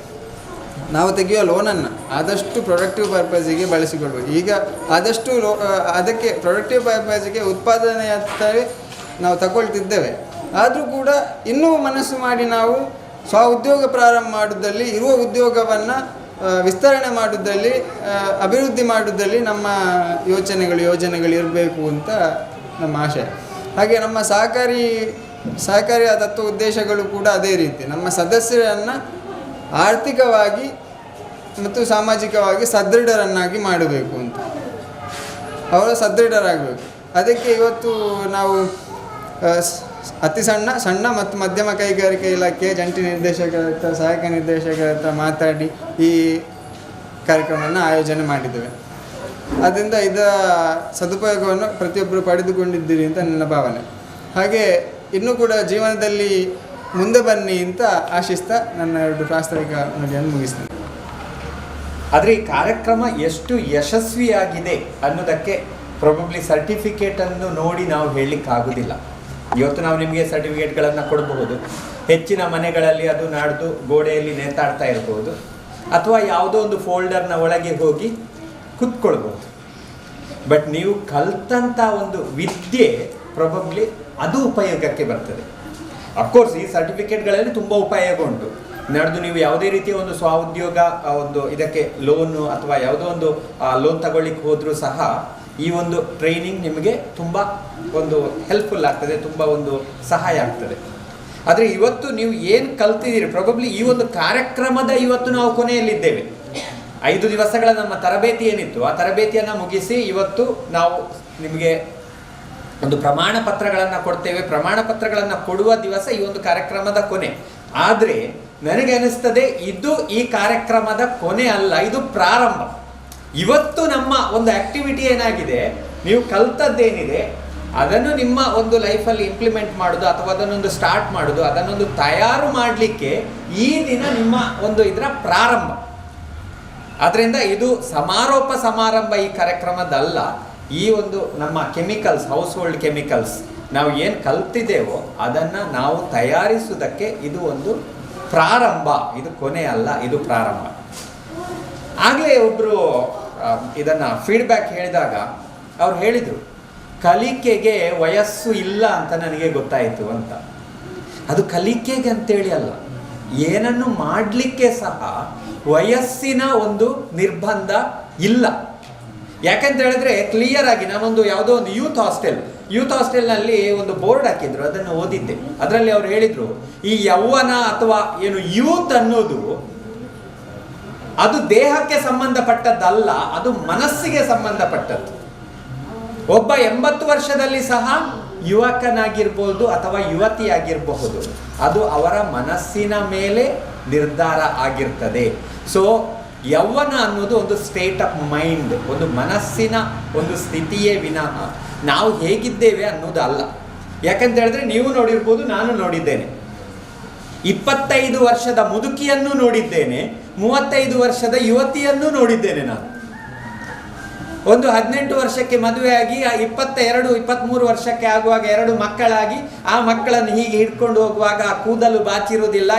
ನಾವು ತೆಗೆಯುವ ಲೋನನ್ನು ಆದಷ್ಟು ಪ್ರೊಡಕ್ಟಿವ್ ಪರ್ಪಸಿಗೆ ಬಳಸಿಕೊಳ್ಬೇಕು. ಈಗ ಆದಷ್ಟು ಅದಕ್ಕೆ ಪ್ರೊಡಕ್ಟಿವ್ ಪರ್ಪಸಿಗೆ ಉತ್ಪಾದನೆಯತ್ತವೇ ನಾವು ತಗೊಳ್ತಿದ್ದೇವೆ. ಆದರೂ ಕೂಡ ಇನ್ನೂ ಮನಸ್ಸು ಮಾಡಿ ನಾವು ಉದ್ಯೋಗ ಪ್ರಾರಂಭ ಮಾಡುವುದಲ್ಲಿ, ಇರುವ ಉದ್ಯೋಗವನ್ನು ವಿಸ್ತರಣೆ ಮಾಡುವುದಲ್ಲಿ, ಅಭಿವೃದ್ಧಿ ಮಾಡುವುದಲ್ಲಿ ನಮ್ಮ ಯೋಜನೆಗಳು ಇರಬೇಕು ಅಂತ ನಮ್ಮ ಆಶಯ. ಹಾಗೆ ನಮ್ಮ ಸಹಕಾರಿಯ ತತ್ವ ಉದ್ದೇಶಗಳು ಕೂಡ ಅದೇ ರೀತಿ. ನಮ್ಮ ಸದಸ್ಯರನ್ನು ಆರ್ಥಿಕವಾಗಿ ಮತ್ತು ಸಾಮಾಜಿಕವಾಗಿ ಸದೃಢರನ್ನಾಗಿ ಮಾಡಬೇಕು ಅಂತ, ಅವರು ಸದೃಢರಾಗಬೇಕು. ಅದಕ್ಕೆ ಇವತ್ತು ನಾವು ಅತಿ ಸಣ್ಣ ಮತ್ತು ಮಧ್ಯಮ ಕೈಗಾರಿಕೆ ಇಲಾಖೆ ಜಂಟಿ ನಿರ್ದೇಶಕರ ಹತ್ರ, ಸಹಾಯಕ ನಿರ್ದೇಶಕರ ಹತ್ರ ಮಾತಾಡಿ ಈ ಕಾರ್ಯಕ್ರಮವನ್ನು ಆಯೋಜನೆ ಮಾಡಿದ್ದೇವೆ. ಆದ್ದರಿಂದ ಇದರ ಸದುಪಯೋಗವನ್ನು ಪ್ರತಿಯೊಬ್ಬರು ಪಡೆದುಕೊಂಡಿದ್ದೀರಿ ಅಂತ ನನ್ನ ಭಾವನೆ. ಹಾಗೆ ಇನ್ನೂ ಕೂಡ ಜೀವನದಲ್ಲಿ ಮುಂದೆ ಬನ್ನಿ ಅಂತ ಆಶಿಸ್ತಾ ನನ್ನ 2 ಪ್ರಾಸ್ತಾವಿಕ ನುಡಿಯನ್ನು ಮುಗಿಸ್ತೇನೆ. ಆದರೆ ಈ ಕಾರ್ಯಕ್ರಮ ಎಷ್ಟು ಯಶಸ್ವಿಯಾಗಿದೆ ಅನ್ನೋದಕ್ಕೆ ಪ್ರೊಬಬ್ಲಿ ಸರ್ಟಿಫಿಕೇಟನ್ನು ನೋಡಿ ನಾವು ಹೇಳಲಿಕ್ಕಾಗೋದಿಲ್ಲ. ಇವತ್ತು ನಾವು ನಿಮಗೆ ಸರ್ಟಿಫಿಕೇಟ್ಗಳನ್ನು ಕೊಡಬಹುದು, ಹೆಚ್ಚಿನ ಮನೆಗಳಲ್ಲಿ ಅದು ನಾಡ್ದು ಗೋಡೆಯಲ್ಲಿ ನೇತಾಡ್ತಾ ಇರ್ಬೋದು, ಅಥವಾ ಯಾವುದೋ ಒಂದು ಫೋಲ್ಡರ್ನ ಒಳಗೆ ಹೋಗಿ ಕೂತ್ಕೊಳ್ಬೋದು. ಬಟ್ ನೀವು ಕಲ್ತಂಥ ಒಂದು ವಿದ್ಯೆ ಪ್ರೊಬಬ್ಲಿ ಅದು ಉಪಯೋಗಕ್ಕೆ ಬರ್ತದೆ. ಅಫ್ಕೋರ್ಸ್ ಈ ಸರ್ಟಿಫಿಕೇಟ್ಗಳಲ್ಲಿ ತುಂಬ ಉಪಯೋಗ ಉಂಟು. ನಡೆದು ನೀವು ಯಾವುದೇ ರೀತಿಯ ಒಂದು ಸ್ವಉದ್ಯೋಗ ಒಂದು ಇದಕ್ಕೆ ಲೋನು ಅಥವಾ ಯಾವುದೋ ಒಂದು ಲೋನ್ ತಗೊಳ್ಳಿಕ್ಕೆ ಹೋದರೂ ಸಹ ಈ ಒಂದು ಟ್ರೈನಿಂಗ್ ನಿಮಗೆ ತುಂಬ ಒಂದು ಹೆಲ್ಪ್ಫುಲ್ ಆಗ್ತದೆ, ತುಂಬ ಒಂದು ಸಹಾಯ ಆಗ್ತದೆ. ಆದರೆ ಇವತ್ತು ನೀವು ಏನು ಕಲ್ತಿದ್ದೀರಿ, ಪ್ರೊಬಬ್ಲಿ ಈ ಒಂದು ಕಾರ್ಯಕ್ರಮದ ಇವತ್ತು ನಾವು ಕೊನೆಯಲ್ಲಿದ್ದೇವೆ. 5 ದಿವಸಗಳ ನಮ್ಮ ತರಬೇತಿ ಏನಿತ್ತು ಆ ತರಬೇತಿಯನ್ನು ಮುಗಿಸಿ ಇವತ್ತು ನಾವು ನಿಮಗೆ ಒಂದು ಪ್ರಮಾಣ ಪತ್ರಗಳನ್ನು ಕೊಡ್ತೇವೆ. ಪ್ರಮಾಣ ಪತ್ರಗಳನ್ನು ಕೊಡುವ ದಿವಸ ಈ ಒಂದು ಕಾರ್ಯಕ್ರಮದ ಕೊನೆ. ಆದರೆ ನನಗೆ ಅನಿಸ್ತದೆ ಇದು ಈ ಕಾರ್ಯಕ್ರಮದ ಕೊನೆ ಅಲ್ಲ, ಇದು ಪ್ರಾರಂಭ. ಇವತ್ತು ನಮ್ಮ ಒಂದು ಆಕ್ಟಿವಿಟಿ ಏನಾಗಿದೆ, ನೀವು ಕಲ್ತದ್ದೇನಿದೆ ಅದನ್ನು ನಿಮ್ಮ ಒಂದು ಲೈಫಲ್ಲಿ ಇಂಪ್ಲಿಮೆಂಟ್ ಮಾಡೋದು ಅಥವಾ ಅದನ್ನೊಂದು ಸ್ಟಾರ್ಟ್ ಮಾಡೋದು, ಅದನ್ನೊಂದು ತಯಾರು ಮಾಡಲಿಕ್ಕೆ ಈ ದಿನ ನಿಮ್ಮ ಒಂದು ಇದರ ಪ್ರಾರಂಭ. ಆದ್ದರಿಂದ ಇದು ಸಮಾರೋಪ ಸಮಾರಂಭ ಈ ಕಾರ್ಯಕ್ರಮದಲ್ಲ. ಈ ಒಂದು ನಮ್ಮ ಕೆಮಿಕಲ್ಸ್, ಹೌಸ್ ಹೋಲ್ಡ್ ಕೆಮಿಕಲ್ಸ್ ನಾವು ಏನು ಕಲ್ತಿದ್ದೇವೋ ಅದನ್ನು ನಾವು ತಯಾರಿಸುವುದಕ್ಕೆ ಇದು ಒಂದು ಪ್ರಾರಂಭ, ಇದು ಕೊನೆ ಅಲ್ಲ, ಇದು ಪ್ರಾರಂಭ. ಆಗಲೇ ಒಬ್ಬರು ಇದನ್ನು ಫೀಡ್ಬ್ಯಾಕ್ ಹೇಳಿದಾಗ ಅವ್ರು ಹೇಳಿದರು, ಕಲಿಕೆಗೆ ವಯಸ್ಸು ಇಲ್ಲ ಅಂತ ನನಗೆ ಗೊತ್ತಾಯಿತು ಅಂತ. ಅದು ಕಲಿಕೆಗೆ ಅಂತೇಳಿ ಅಲ್ಲ, ಏನನ್ನು ಮಾಡಲಿಕ್ಕೆ ಸಹ ವಯಸ್ಸಿನ ಒಂದು ನಿರ್ಬಂಧ ಇಲ್ಲ. ಯಾಕಂತ ಹೇಳಿದ್ರೆ ಕ್ಲಿಯರ್ ಆಗಿ ನಾನೊಂದು ಯಾವುದೋ ಒಂದು ಯೂತ್ ಹಾಸ್ಟೆಲ್ನಲ್ಲಿ ಒಂದು ಬೋರ್ಡ್ ಹಾಕಿದ್ರು, ಅದನ್ನು ಓದಿದ್ದೆ. ಅದರಲ್ಲಿ ಅವ್ರು ಹೇಳಿದ್ರು, ಈ ಯೌವನ ಅಥವಾ ಏನು ಯೂತ್ ಅನ್ನೋದು ಅದು ದೇಹಕ್ಕೆ ಸಂಬಂಧಪಟ್ಟದ್ದಲ್ಲ, ಅದು ಮನಸ್ಸಿಗೆ ಸಂಬಂಧಪಟ್ಟದ್ದು. ಒಬ್ಬ 80 ವರ್ಷದಲ್ಲಿ ಸಹ ಯುವಕನಾಗಿರ್ಬೋದು ಅಥವಾ ಯುವತಿಯಾಗಿರಬಹುದು, ಅದು ಅವರ ಮನಸ್ಸಿನ ಮೇಲೆ ನಿರ್ಧಾರ ಆಗಿರ್ತದೆ. ಸೊ ಯೌವನ ಅನ್ನೋದು ಒಂದು ಸ್ಟೇಟ್ ಆಫ್ ಮೈಂಡ್, ಒಂದು ಮನಸ್ಸಿನ ಒಂದು ಸ್ಥಿತಿಯೇ ವಿನಃ ನಾವು ಹೇಗಿದ್ದೇವೆ ಅನ್ನೋದು ಅಲ್ಲ. ಯಾಕಂತ ಹೇಳಿದ್ರೆ ನೀವು ನೋಡಿರ್ಬೋದು, ನಾನು ನೋಡಿದ್ದೇನೆ. 25 ವರ್ಷದ ಮುದುಕಿಯನ್ನು ನೋಡಿದ್ದೇನೆ, 35 ವರ್ಷದ ಯುವತಿಯನ್ನು ನೋಡಿದ್ದೇನೆ. ನಾನು ಒಂದು 18 ವರ್ಷಕ್ಕೆ ಮದುವೆಯಾಗಿ 22, 23 ವರ್ಷಕ್ಕೆ ಆಗುವಾಗ 2 ಮಕ್ಕಳಾಗಿ ಆ ಮಕ್ಕಳನ್ನು ಹೀಗೆ ಹಿಡ್ಕೊಂಡು ಹೋಗುವಾಗ ಆ ಕೂದಲು ಬಾಚಿರುವುದಿಲ್ಲ,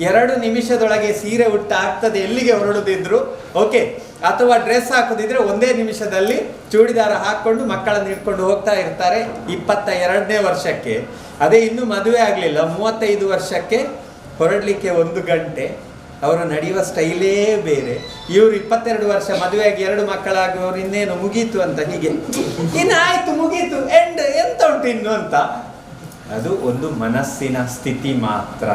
2 ನಿಮಿಷದೊಳಗೆ ಸೀರೆ ಉಟ್ಟ ಆಗ್ತದೆ, ಎಲ್ಲಿಗೆ ಹೊರಡುತ್ತಿದ್ರು ಓಕೆ, ಅಥವಾ ಡ್ರೆಸ್ ಹಾಕೋದಿದ್ರೆ 1 ನಿಮಿಷದಲ್ಲಿ ಚೂಡಿದಾರ ಹಾಕ್ಕೊಂಡು ಮಕ್ಕಳನ್ನು ಹಿಡ್ಕೊಂಡು ಹೋಗ್ತಾ ಇರ್ತಾರೆ 22ನೇ ವರ್ಷಕ್ಕೆ. ಅದೇ ಇನ್ನೂ ಮದುವೆ ಆಗಲಿಲ್ಲ, 35 ವರ್ಷಕ್ಕೆ ಹೊರಡಲಿಕ್ಕೆ 1 ಗಂಟೆ, ಅವರು ನಡೆಯುವ ಸ್ಟೈಲೇ ಬೇರೆ. ಇವರು 22 ವರ್ಷ ಮದುವೆಯಾಗಿ 2 ಮಕ್ಕಳಾಗುವವರು ಇನ್ನೇನು ಮುಗೀತು ಅಂತ, ಹೀಗೆ ಇನ್ನು ಆಯ್ತು ಮುಗೀತು ಎಂಡ್, ಎಂತ ಉಂಟು ಇನ್ನು ಅಂತ. ಅದು ಒಂದು ಮನಸ್ಸಿನ ಸ್ಥಿತಿ ಮಾತ್ರ.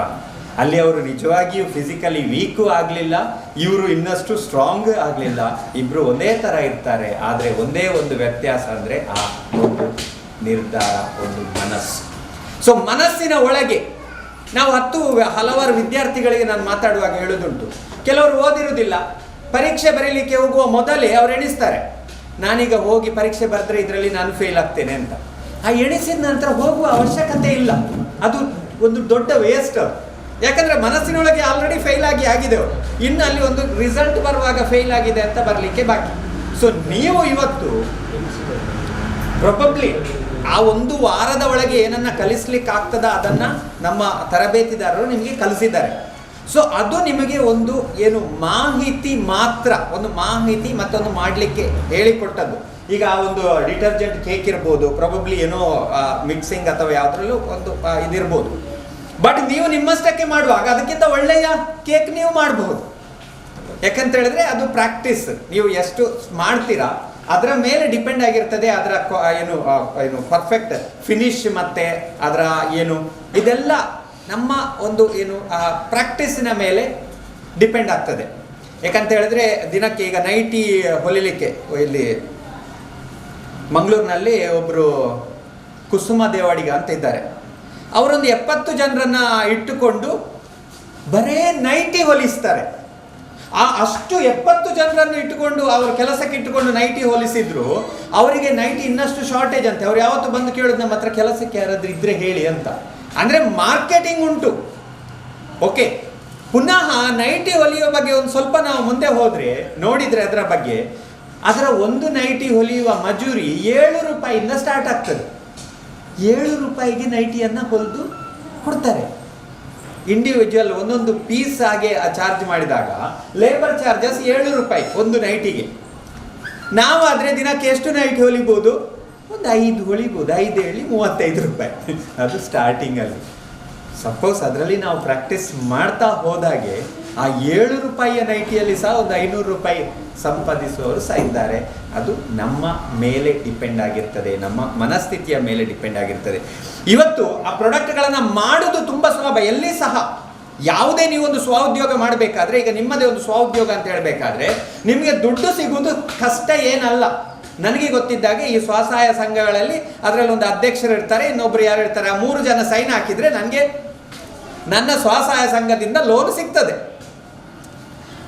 ಅಲ್ಲಿ ಅವರು ನಿಜವಾಗಿಯೂ ಫಿಸಿಕಲಿ ವೀಕು ಆಗಲಿಲ್ಲ, ಇವರು ಇನ್ನಷ್ಟು ಸ್ಟ್ರಾಂಗ್ ಆಗಲಿಲ್ಲ, ಇಬ್ಬರು ಒಂದೇ ಥರ ಇರ್ತಾರೆ. ಆದರೆ ಒಂದೇ ಒಂದು ವ್ಯತ್ಯಾಸ ಅಂದರೆ ಆ ಒಂದು ನಿರ್ಧಾರ, ಒಂದು ಮನಸ್ಸು. ಸೊ ಮನಸ್ಸಿನ ಒಳಗೆ ನಾವು ಹಲವಾರು ವಿದ್ಯಾರ್ಥಿಗಳಿಗೆ ನಾನು ಮಾತಾಡುವಾಗ ಹೇಳೋದುಂಟು, ಕೆಲವರು ಓದಿರುವುದಿಲ್ಲ, ಪರೀಕ್ಷೆ ಬರೀಲಿಕ್ಕೆ ಹೋಗುವ ಮೊದಲೇ ಅವ್ರು ಎಣಿಸ್ತಾರೆ, ನಾನೀಗ ಹೋಗಿ ಪರೀಕ್ಷೆ ಬರೆದ್ರೆ ಇದರಲ್ಲಿ ನಾನು ಫೇಲ್ ಆಗ್ತೇನೆ ಅಂತ. ಆ ಎಣಿಸಿದ ನಂತರ ಹೋಗುವ ಅವಶ್ಯಕತೆ ಇಲ್ಲ, ಅದು ಒಂದು ದೊಡ್ಡ ವೇಸ್ಟ್. ಯಾಕಂದರೆ ಮನಸ್ಸಿನೊಳಗೆ ಆಲ್ರೆಡಿ ಫೇಲ್ ಆಗಿದೆ ಅವರು, ಇನ್ನು ಅಲ್ಲಿ ಒಂದು ರಿಸಲ್ಟ್ ಬರುವಾಗ ಫೇಲ್ ಆಗಿದೆ ಅಂತ ಬರಲಿಕ್ಕೆ ಬಾಕಿ. ಸೊ ನೀವು ಇವತ್ತು ಪ್ರೊಬಬ್ಲಿ ಆ 1 ವಾರದ ಒಳಗೆ ಏನನ್ನ ಕಲಿಸ್ಲಿಕ್ಕೆ ಆಗ್ತದ ಅದನ್ನು ನಮ್ಮ ತರಬೇತಿದಾರರು ನಿಮಗೆ ಕಲಿಸಿದ್ದಾರೆ. ಸೊ ಅದು ನಿಮಗೆ ಒಂದು ಏನು ಮಾಹಿತಿ ಮಾತ್ರ, ಒಂದು ಮಾಹಿತಿ ಮತ್ತೊಂದು ಮಾಡಲಿಕ್ಕೆ ಹೇಳಿಕೊಟ್ಟದ್ದು. ಈಗ ಆ ಒಂದು ಡಿಟರ್ಜೆಂಟ್ ಕೇಕ್ ಇರ್ಬೋದು, ಪ್ರೊಬಬ್ಲಿ ಏನೋ ಮಿಕ್ಸಿಂಗ್ ಅಥವಾ ಯಾವುದ್ರಲ್ಲೂ ಒಂದು ಇದಿರ್ಬೋದು. ಬಟ್ ನೀವು ನಿಮ್ಮಷ್ಟಕ್ಕೆ ಮಾಡುವಾಗ ಅದಕ್ಕಿಂತ ಒಳ್ಳೆಯ ಕೇಕ್ ನೀವು ಮಾಡಬಹುದು. ಯಾಕಂತ ಹೇಳಿದ್ರೆ ಅದು ಪ್ರಾಕ್ಟೀಸ್, ನೀವು ಎಷ್ಟು ಮಾಡ್ತೀರಾ ಅದರ ಮೇಲೆ ಡಿಪೆಂಡ್ ಆಗಿರ್ತದೆ. ಅದರ ಏನು ಪರ್ಫೆಕ್ಟ್ ಫಿನಿಶ್ ಮತ್ತು ಅದರ ಏನು ಇದೆಲ್ಲ ನಮ್ಮ ಒಂದು ಏನು ಪ್ರಾಕ್ಟೀಸಿನ ಮೇಲೆ ಡಿಪೆಂಡ್ ಆಗ್ತದೆ. ಯಾಕಂತ ಹೇಳಿದ್ರೆ ದಿನಕ್ಕೆ ಈಗ ನೈಟಿ ಹೊಲಿಲಿಕ್ಕೆ ಇಲ್ಲಿ ಮಂಗಳೂರಿನಲ್ಲಿ ಒಬ್ಬರು ಕುಸುಮ ದೇವಾಡಿಗ ಅಂತ ಇದ್ದಾರೆ, ಅವರೊಂದು 70 ಜನರನ್ನು ಇಟ್ಟುಕೊಂಡು ಬರೇ ನೈಟಿ ಹೊಲಿಸ್ತಾರೆ. ಅಷ್ಟು 70 ಜನರನ್ನು ಇಟ್ಟುಕೊಂಡು ಅವ್ರ ಕೆಲಸಕ್ಕೆ ಇಟ್ಟುಕೊಂಡು ನೈಟಿ ಹೋಲಿಸಿದ್ರು, ಅವರಿಗೆ ನೈಟಿ ಇನ್ನಷ್ಟು ಶಾರ್ಟೇಜ್ ಅಂತೆ. ಅವ್ರು ಯಾವತ್ತು ಬಂದು ಕೇಳೋದು, ನಮ್ಮ ಹತ್ರ ಕೆಲಸಕ್ಕೆ ಯಾರಾದ್ರೂ ಇದ್ರೆ ಹೇಳಿ ಅಂತ. ಅಂದರೆ ಮಾರ್ಕೆಟಿಂಗ್ ಉಂಟು, ಓಕೆ, ಪುನಃ ನೈಟಿ ಹೊಲಿಯುವ ಬಗ್ಗೆ ಒಂದು ಸ್ವಲ್ಪ ನಾವು ಮುಂದೆ ಹೋದರೆ ನೋಡಿದರೆ ಅದರ ಒಂದು ನೈಟಿ ಹೊಲಿಯುವ ಮಜೂರಿ 7 ರೂಪಾಯಿಯಿಂದ ಸ್ಟಾರ್ಟ್ ಆಗ್ತದೆ. 7 ರೂಪಾಯಿಗೆ ನೈಟಿಯನ್ನು ಹೊಲಿದು ಕೊಡ್ತಾರೆ. ಇಂಡಿವಿಜುವಲ್ ಒಂದೊಂದು ಪೀಸ್ ಆಗಿ ಚಾರ್ಜ್ ಮಾಡಿದಾಗ ಲೇಬರ್ ಚಾರ್ಜಸ್ 7 ರೂಪಾಯಿ ಒಂದು ನೈಟಿಗೆ. ನಾವು ಆದರೆ ದಿನಕ್ಕೆ ಎಷ್ಟು ನೈಟಿ ಹೊಲಿಬೋದು? ಒಂದು 5 ಹೊಲಿಬೋದು. 5 ಹೇಳಿ 35 ರೂಪಾಯಿ ಅದು ಸ್ಟಾರ್ಟಿಂಗಲ್ಲಿ. ಸಪೋಸ್ ಅದರಲ್ಲಿ ನಾವು ಪ್ರಾಕ್ಟೀಸ್ ಮಾಡ್ತಾ ಹೋದಾಗೆ ಆ 7 ರೂಪಾಯಿಯ ನೈಟಿಯಲ್ಲಿ ಸಹ ಒಂದು 500 ರೂಪಾಯಿ ಸಂಪಾದಿಸುವವರು ಸಹ ಇದ್ದಾರೆ. ಅದು ನಮ್ಮ ಮೇಲೆ ಡಿಪೆಂಡ್ ಆಗಿರ್ತದೆ, ನಮ್ಮ ಮನಸ್ಥಿತಿಯ ಮೇಲೆ ಡಿಪೆಂಡ್ ಆಗಿರ್ತದೆ. ಇವತ್ತು ಆ ಪ್ರಾಡಕ್ಟ್ಗಳನ್ನು ಮಾಡೋದು ತುಂಬ ಸುಲಭ. ಎಲ್ಲಿ ಸಹ ಯಾವುದೇ ನೀವೊಂದು ಸ್ವಉದ್ಯೋಗ ಮಾಡಬೇಕಾದ್ರೆ, ಈಗ ನಿಮ್ಮದೇ ಒಂದು ಸ್ವಉದ್ಯೋಗ ಅಂತ ಹೇಳಬೇಕಾದ್ರೆ ನಿಮಗೆ ದುಡ್ಡು ಸಿಗುವುದು ಕಷ್ಟ ಏನಲ್ಲ. ನನಗೆ ಗೊತ್ತಿದ್ದಾಗೆ ಈ ಸ್ವಸಹಾಯ ಸಂಘಗಳಲ್ಲಿ ಅದರಲ್ಲಿ ಒಂದು ಅಧ್ಯಕ್ಷರು ಇರ್ತಾರೆ, ಇನ್ನೊಬ್ರು ಯಾರು ಇರ್ತಾರೆ, ಆ 3 ಜನ ಸೈನ್ ಹಾಕಿದರೆ ನನಗೆ ನನ್ನ ಸ್ವಸಹಾಯ ಸಂಘದಿಂದ ಲೋನ್ ಸಿಗ್ತದೆ.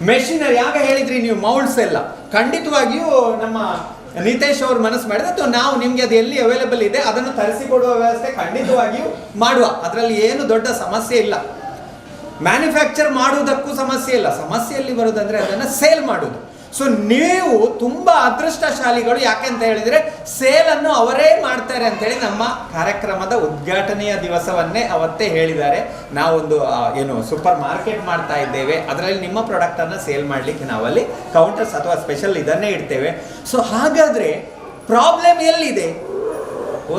ಮೆಷಿನರಿ ಆಗ ಹೇಳಿದ್ರಿ ನೀವು ಮೌಲ್ಡ್ಸ್ ಎಲ್ಲ, ಖಂಡಿತವಾಗಿಯೂ ನಮ್ಮ ನಿತೇಶ್ ಅವರು ಮನಸ್ಸು ಮಾಡಿದ್ರೆ ಅಥವಾ ನಾವು ನಿಮಗೆ ಅದು ಎಲ್ಲಿ ಅವೈಲೇಬಲ್ ಇದೆ ಅದನ್ನು ತರಿಸಿಕೊಡುವ ವ್ಯವಸ್ಥೆ ಖಂಡಿತವಾಗಿಯೂ ಮಾಡುವ. ಅದರಲ್ಲಿ ಏನು ದೊಡ್ಡ ಸಮಸ್ಯೆ ಇಲ್ಲ. ಮ್ಯಾನುಫ್ಯಾಕ್ಚರ್ ಮಾಡುವುದಕ್ಕೂ ಸಮಸ್ಯೆ ಇಲ್ಲ. ಸಮಸ್ಯೆಯಲ್ಲಿ ಬರೋದಂದರೆ ಅದನ್ನು ಸೇಲ್ ಮಾಡೋದು. ಸೊ ನೀವು ತುಂಬ ಅದೃಷ್ಟಶಾಲಿಗಳು. ಯಾಕೆಂತ ಹೇಳಿದರೆ ಸೇಲನ್ನು ಅವರೇ ಮಾಡ್ತಾರೆ ಅಂತೇಳಿ ನಮ್ಮ ಕಾರ್ಯಕ್ರಮದ ಉದ್ಘಾಟನೆಯ ದಿವಸವನ್ನೇ ಅವತ್ತೇ ಹೇಳಿದ್ದಾರೆ. ನಾವೊಂದು ಏನು ಸೂಪರ್ ಮಾರ್ಕೆಟ್ ಮಾಡ್ತಾ ಇದ್ದೇವೆ, ಅದರಲ್ಲಿ ನಿಮ್ಮ ಪ್ರಾಡಕ್ಟನ್ನು ಸೇಲ್ ಮಾಡಲಿಕ್ಕೆ ನಾವಲ್ಲಿ ಕೌಂಟರ್ಸ್ ಅಥವಾ ಸ್ಪೆಷಲ್ ಇದನ್ನೇ ಇಡ್ತೇವೆ. ಸೊ ಹಾಗಾದರೆ ಪ್ರಾಬ್ಲಮ್ ಎಲ್ಲಿದೆ?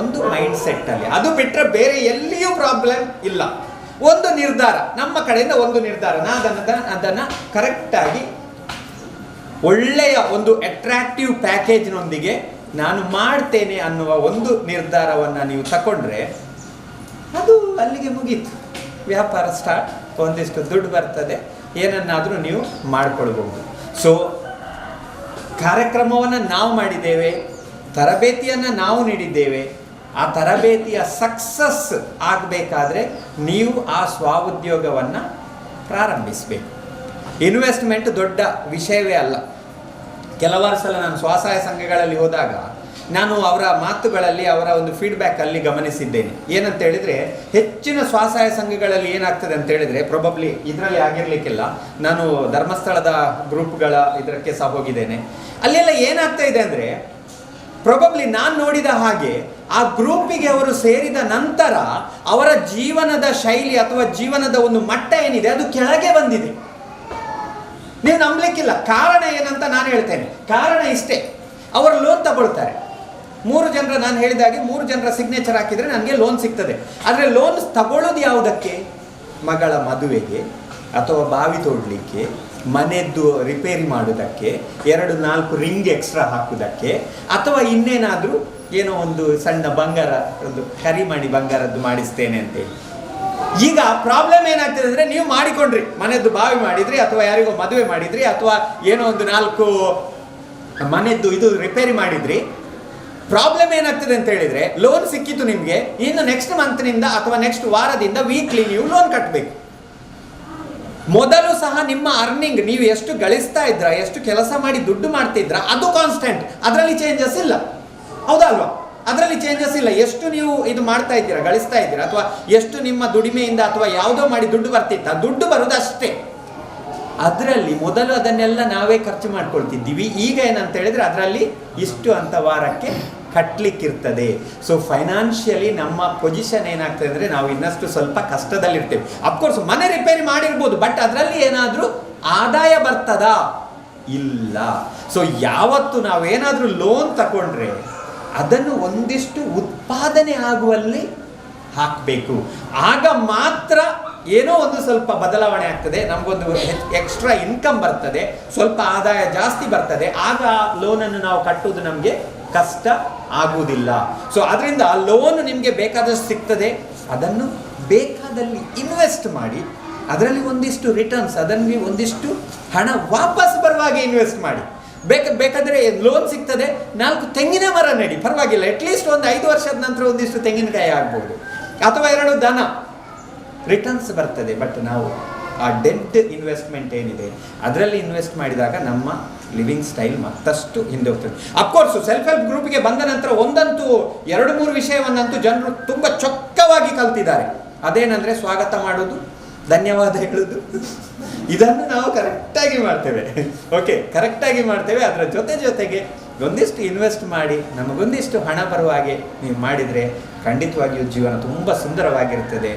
ಒಂದು ಮೈಂಡ್ ಸೆಟ್ಟಲ್ಲಿ. ಅದು ಬಿಟ್ಟರೆ ಬೇರೆ ಎಲ್ಲಿಯೂ ಪ್ರಾಬ್ಲಮ್ ಇಲ್ಲ. ಒಂದು ನಿರ್ಧಾರ, ನಮ್ಮ ಕಡೆಯಿಂದ ಒಂದು ನಿರ್ಧಾರ, ಅದನ್ನು ಕರೆಕ್ಟಾಗಿ ಒಳ್ಳೆಯ ಒಂದು ಅಟ್ರಾಕ್ಟಿವ್ ಪ್ಯಾಕೇಜ್ನೊಂದಿಗೆ ನಾನು ಮಾಡ್ತೇನೆ ಅನ್ನುವ ಒಂದು ನಿರ್ಧಾರವನ್ನು ನೀವು ತಗೊಂಡ್ರೆ ಅದು ಅಲ್ಲಿಗೆ ಮುಗೀತು. ವ್ಯಾಪಾರ ಸ್ಟಾರ್ಟ್, ಒಂದಿಷ್ಟು ದುಡ್ಡು ಬರ್ತದೆ, ಏನನ್ನಾದರೂ ನೀವು ಮಾಡಿಕೊಳ್ಬಹುದು. ಸೊ ಕಾರ್ಯಕ್ರಮವನ್ನು ನಾವು ಮಾಡಿದ್ದೇವೆ, ತರಬೇತಿಯನ್ನು ನಾವು ನೀಡಿದ್ದೇವೆ. ಆ ತರಬೇತಿಯ ಸಕ್ಸಸ್ ಆಗಬೇಕಾದ್ರೆ ನೀವು ಆ ಸ್ವಉದ್ಯೋಗವನ್ನು ಪ್ರಾರಂಭಿಸಬೇಕು. ಇನ್ವೆಸ್ಟ್ಮೆಂಟ್ ದೊಡ್ಡ ವಿಷಯವೇ ಅಲ್ಲ. ಕೆಲವಾರು ಸಲ ನಾನು ಸ್ವಸಹಾಯ ಸಂಘಗಳಲ್ಲಿ ಹೋದಾಗ ನಾನು ಅವರ ಮಾತುಗಳಲ್ಲಿ, ಅವರ ಒಂದು ಫೀಡ್ಬ್ಯಾಕಲ್ಲಿ ಗಮನಿಸಿದ್ದೇನೆ. ಏನಂತ ಹೇಳಿದರೆ, ಹೆಚ್ಚಿನ ಸ್ವಸಹಾಯ ಸಂಘಗಳಲ್ಲಿ ಏನಾಗ್ತದೆ ಅಂತ ಹೇಳಿದರೆ, ಪ್ರೊಬಬ್ಲಿ ಇದರಲ್ಲಿ ಆಗಿರಲಿಕ್ಕಿಲ್ಲ, ನಾನು ಧರ್ಮಸ್ಥಳದ ಗ್ರೂಪ್ಗಳ ಇದಕ್ಕೆ ಸಹ ಹೋಗಿದ್ದೇನೆ. ಅಲ್ಲೆಲ್ಲ ಏನಾಗ್ತಾ ಇದೆ ಅಂದರೆ, ಪ್ರೊಬಬ್ಲಿ ನಾನು ನೋಡಿದ ಹಾಗೆ ಆ ಗ್ರೂಪಿಗೆ ಅವರು ಸೇರಿದ ನಂತರ ಅವರ ಜೀವನದ ಶೈಲಿ ಅಥವಾ ಜೀವನದ ಒಂದು ಮಟ್ಟ ಏನಿದೆ ಅದು ಕೆಳಗೆ ಬಂದಿದೆ. ನೀವು ನಂಬಲಿಕ್ಕಿಲ್ಲ. ಕಾರಣ ಏನಂತ ನಾನು ಹೇಳ್ತೇನೆ. ಕಾರಣ ಇಷ್ಟೇ, ಅವರು ಲೋನ್ ತಗೊಳ್ತಾರೆ. 3 ಜನರ, ನಾನು ಹೇಳಿದಾಗೆ 3 ಜನರ ಸಿಗ್ನೇಚರ್ ಹಾಕಿದರೆ ನನಗೆ ಲೋನ್ ಸಿಗ್ತದೆ. ಆದರೆ ಲೋನ್ ತಗೊಳ್ಳೋದು ಯಾವುದಕ್ಕೆ? ಮಗಳ ಮದುವೆಗೆ, ಅಥವಾ ಬಾವಿ ತೋಡಲಿಕ್ಕೆ, ಮನೆದ್ದು ರಿಪೇರಿ ಮಾಡೋದಕ್ಕೆ, 2-4 ರಿಂಗ್ ಎಕ್ಸ್ಟ್ರಾ ಹಾಕೋದಕ್ಕೆ, ಅಥವಾ ಇನ್ನೇನಾದರೂ ಏನೋ ಒಂದು ಸಣ್ಣ ಬಂಗಾರ, ಒಂದು ಕರಿಮಣಿ ಬಂಗಾರದ್ದು ಮಾಡಿಸ್ತೇನೆ ಅಂತೇಳಿ. ಈಗ ಪ್ರಾಬ್ಲಮ್ ಏನಾಗ್ತದೆ ಅಂದರೆ, ನೀವು ಮಾಡಿಕೊಂಡ್ರಿ, ಮನೆದ್ದು ಬಾವಿ ಮಾಡಿದ್ರಿ, ಅಥವಾ ಯಾರಿಗೋ ಮದುವೆ ಮಾಡಿದ್ರಿ, ಅಥವಾ ಏನೋ ಒಂದು 4 ಮನೆದ್ದು ಇದು ರಿಪೇರಿ ಮಾಡಿದ್ರಿ. ಪ್ರಾಬ್ಲಮ್ ಏನಾಗ್ತದೆ ಅಂತ ಹೇಳಿದರೆ, ಲೋನ್ ಸಿಕ್ಕಿತು ನಿಮಗೆ, ಇನ್ನು ನೆಕ್ಸ್ಟ್ ಮಂತ್ನಿಂದ ಅಥವಾ ನೆಕ್ಸ್ಟ್ ವಾರದಿಂದ ವೀಕ್ಲಿ ನೀವು ಲೋನ್ ಕಟ್ಟಬೇಕು. ಮೊದಲು ಸಹ ನಿಮ್ಮ ಅರ್ನಿಂಗ್, ನೀವು ಎಷ್ಟು ಗಳಿಸ್ತಾ ಇದ್ರ, ಎಷ್ಟು ಕೆಲಸ ಮಾಡಿ ದುಡ್ಡು ಮಾಡ್ತಿದ್ರ, ಅದು ಕಾನ್ಸ್ಟೆಂಟ್, ಅದರಲ್ಲಿ ಚೇಂಜಸ್ ಇಲ್ಲ. ಹೌದಲ್ವಾ? ಅದರಲ್ಲಿ ಚೇಂಜಸ್ ಇಲ್ಲ. ಎಷ್ಟು ನೀವು ಇದು ಮಾಡ್ತಾ ಇದ್ದೀರಾ, ಗಳಿಸ್ತಾ ಇದ್ದೀರಾ, ಅಥವಾ ಎಷ್ಟು ನಿಮ್ಮ ದುಡಿಮೆಯಿಂದ ಅಥವಾ ಯಾವುದೋ ಮಾಡಿ ದುಡ್ಡು ಬರ್ತಿತ್ತ, ದುಡ್ಡು ಬರೋದು ಅಷ್ಟೇ. ಅದರಲ್ಲಿ ಮೊದಲು ಅದನ್ನೆಲ್ಲ ನಾವೇ ಖರ್ಚು ಮಾಡ್ಕೊಳ್ತಿದ್ದೀವಿ. ಈಗ ಏನಂತ ಹೇಳಿದ್ರೆ ಅದರಲ್ಲಿ ಇಷ್ಟು ಅಂತ ವಾರಕ್ಕೆ ಕಟ್ಟಲಿಕ್ಕಿರ್ತದೆ. ಸೊ ಫೈನಾನ್ಷಿಯಲಿ ನಮ್ಮ ಪೊಸಿಷನ್ ಏನಾಗ್ತದೆ ಅಂದರೆ, ನಾವು ಇನ್ನಷ್ಟು ಸ್ವಲ್ಪ ಕಷ್ಟದಲ್ಲಿರ್ತೇವೆ. ಅಫ್ಕೋರ್ಸ್ ಮನೆ ರಿಪೇರಿ ಮಾಡಿರ್ಬೋದು, ಬಟ್ ಅದರಲ್ಲಿ ಏನಾದರೂ ಆದಾಯ ಬರ್ತದಾ? ಇಲ್ಲ. ಸೊ ಯಾವತ್ತು ನಾವೇನಾದರೂ ಲೋನ್ ತಗೊಂಡ್ರೆ ಅದನ್ನು ಒಂದಿಷ್ಟು ಉತ್ಪಾದನೆ ಆಗುವಲ್ಲಿ ಹಾಕಬೇಕು. ಆಗ ಮಾತ್ರ ಏನೋ ಒಂದು ಸ್ವಲ್ಪ ಬದಲಾವಣೆ ಆಗ್ತದೆ, ನಮಗೊಂದು ಎಕ್ಸ್ಟ್ರಾ ಇನ್ಕಮ್ ಬರ್ತದೆ, ಸ್ವಲ್ಪ ಆದಾಯ ಜಾಸ್ತಿ ಬರ್ತದೆ. ಆಗ ಲೋನನ್ನು ನಾವು ಕಟ್ಟುವುದು ನಮಗೆ ಕಷ್ಟ ಆಗುವುದಿಲ್ಲ. ಸೊ ಅದರಿಂದ ಲೋನ್ ನಿಮಗೆ ಬೇಕಾದಷ್ಟು ಸಿಗ್ತದೆ, ಅದನ್ನು ಬೇಕಾದಲ್ಲಿ ಇನ್ವೆಸ್ಟ್ ಮಾಡಿ, ಅದರಲ್ಲಿ ಒಂದಿಷ್ಟು ರಿಟರ್ನ್ಸ್, ಅದರಲ್ಲಿ ಒಂದಿಷ್ಟು ಹಣ ವಾಪಸ್ ಬರುವಾಗ ಇನ್ವೆಸ್ಟ್ ಮಾಡಿ. ಬೇಕಾದರೆ ಲೋನ್ ಸಿಗ್ತದೆ, 4 ತೆಂಗಿನ ಮರ ನೆಡಿ, ಪರವಾಗಿಲ್ಲ. ಅಟ್ಲೀಸ್ಟ್ ಒಂದು 5 ವರ್ಷದ ನಂತರ ಒಂದಿಷ್ಟು ತೆಂಗಿನಕಾಯಿ ಆಗ್ಬೋದು, ಅಥವಾ 2 ದನ, ರಿಟರ್ನ್ಸ್ ಬರ್ತದೆ. ಬಟ್ ನಾವು ಆ ಡೆಡ್ ಇನ್ವೆಸ್ಟ್ಮೆಂಟ್ ಏನಿದೆ ಅದರಲ್ಲಿ ಇನ್ವೆಸ್ಟ್ ಮಾಡಿದಾಗ ನಮ್ಮ ಲಿವಿಂಗ್ ಸ್ಟೈಲ್ ಮತ್ತಷ್ಟು ಹಿಂದೆ ಹೋಗ್ತದೆ. ಅಫ್ಕೋರ್ಸ್ ಸೆಲ್ಫ್ ಹೆಲ್ಪ್ ಗ್ರೂಪ್ಗೆ ಬಂದ ನಂತರ ಒಂದಂತೂ 2-3 ವಿಷಯವನ್ನಂತೂ ಜನರು ತುಂಬ ಚೊಕ್ಕವಾಗಿ ಕಲ್ತಿದ್ದಾರೆ. ಅದೇನೆಂದರೆ, ಸ್ವಾಗತ ಮಾಡೋದು, ಧನ್ಯವಾದ ಹೇಳೋದು. ಇದನ್ನು ನಾವು ಕರೆಕ್ಟಾಗಿ ಮಾಡ್ತೇವೆ. ಓಕೆ, ಕರೆಕ್ಟಾಗಿ ಮಾಡ್ತೇವೆ. ಅದರ ಜೊತೆಗೆ ಒಂದಿಷ್ಟು ಇನ್ವೆಸ್ಟ್ ಮಾಡಿ ನಮಗೊಂದಿಷ್ಟು ಹಣ ಬರುವ ಹಾಗೆ ನೀವು ಮಾಡಿದರೆ ಖಂಡಿತವಾಗಿಯೂ ಜೀವನ ತುಂಬ ಸುಂದರವಾಗಿರ್ತದೆ.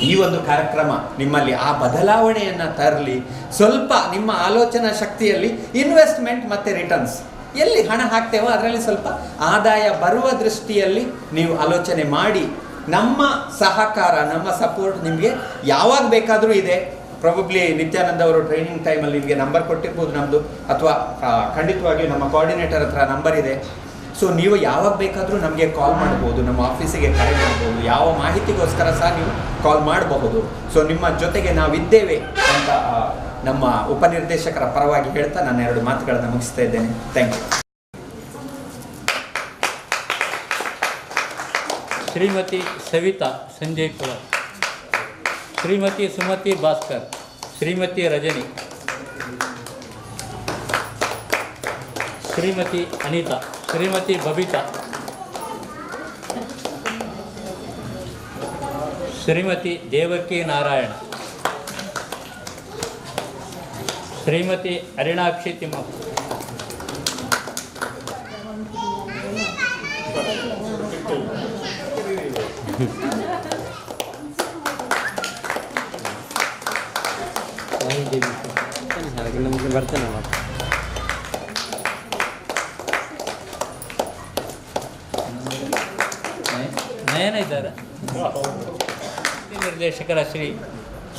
ಈ ಒಂದು ಕಾರ್ಯಕ್ರಮ ನಿಮ್ಮಲ್ಲಿ ಆ ಬದಲಾವಣೆಯನ್ನು ತರಲಿ. ಸ್ವಲ್ಪ ನಿಮ್ಮ ಆಲೋಚನಾ ಶಕ್ತಿಯಲ್ಲಿ ಇನ್ವೆಸ್ಟ್ಮೆಂಟ್ ಮತ್ತು ರಿಟರ್ನ್ಸ್ ಎಲ್ಲಿ ಹಣ ಹಾಕ್ತೇವೋ ಅದರಲ್ಲಿ ಸ್ವಲ್ಪ ಆದಾಯ ಬರುವ ದೃಷ್ಟಿಯಲ್ಲಿ ನೀವು ಆಲೋಚನೆ ಮಾಡಿ. ನಮ್ಮ ಸಹಕಾರ, ನಮ್ಮ ಸಪೋರ್ಟ್ ನಿಮಗೆ ಯಾವಾಗ ಬೇಕಾದರೂ ಇದೆ. ಪ್ರಾಬಬ್ಲಿ ನಿತ್ಯಾನಂದ ಅವರು ಟ್ರೈನಿಂಗ್ ಟೈಮಲ್ಲಿ ನಿಮಗೆ ನಂಬರ್ ಕೊಟ್ಟಿರ್ಬೋದು ನಮ್ಮದು, ಅಥವಾ ಖಂಡಿತವಾಗಿಯೂ ನಮ್ಮ ಕೋಆರ್ಡಿನೇಟರ್ ಹತ್ರ ನಂಬರ್ ಇದೆ. ಸೊ ನೀವು ಯಾವಾಗ ಬೇಕಾದರೂ ನಮಗೆ ಕಾಲ್ ಮಾಡ್ಬೋದು, ನಮ್ಮ ಆಫೀಸಿಗೆ ಕರೆ ಮಾಡ್ಬೋದು, ಯಾವ ಮಾಹಿತಿಗೋಸ್ಕರ ಸಹ ನೀವು ಕಾಲ್ ಮಾಡಬಹುದು. ಸೊ ನಿಮ್ಮ ಜೊತೆಗೆ ನಾವಿದ್ದೇವೆ ಅಂತ ನಮ್ಮ ಉಪನಿರ್ದೇಶಕರ ಪರವಾಗಿ ಹೇಳ್ತಾ ನಾನು 2 ಮಾತುಗಳನ್ನು ಮುಗಿಸ್ತಾ ಇದ್ದೇನೆ. Thank you. ಶ್ರೀಮತಿ ಸವಿತಾ ಸಂಜಯ್ ಕುಮಾರ್, ಶ್ರೀಮತಿ ಸುಮತಿ ಭಾಸ್ಕರ್, ಶ್ರೀಮತಿ ರಜನಿ, ಶ್ರೀಮತಿ ಅನಿತಾ, ಶ್ರೀಮತಿ ಬಬಿತಾ, ಶ್ರೀಮತಿ ದೇವಕಿ ನಾರಾಯಣ, ಶ್ರೀಮತಿ ಅರಿಣಾಕ್ಷಿ ತಿಮ್ಮಪ್ಪ, ನಯನ ಇದ್ದಾರೆ. ನಿರ್ದೇಶಕರ ಶ್ರೀ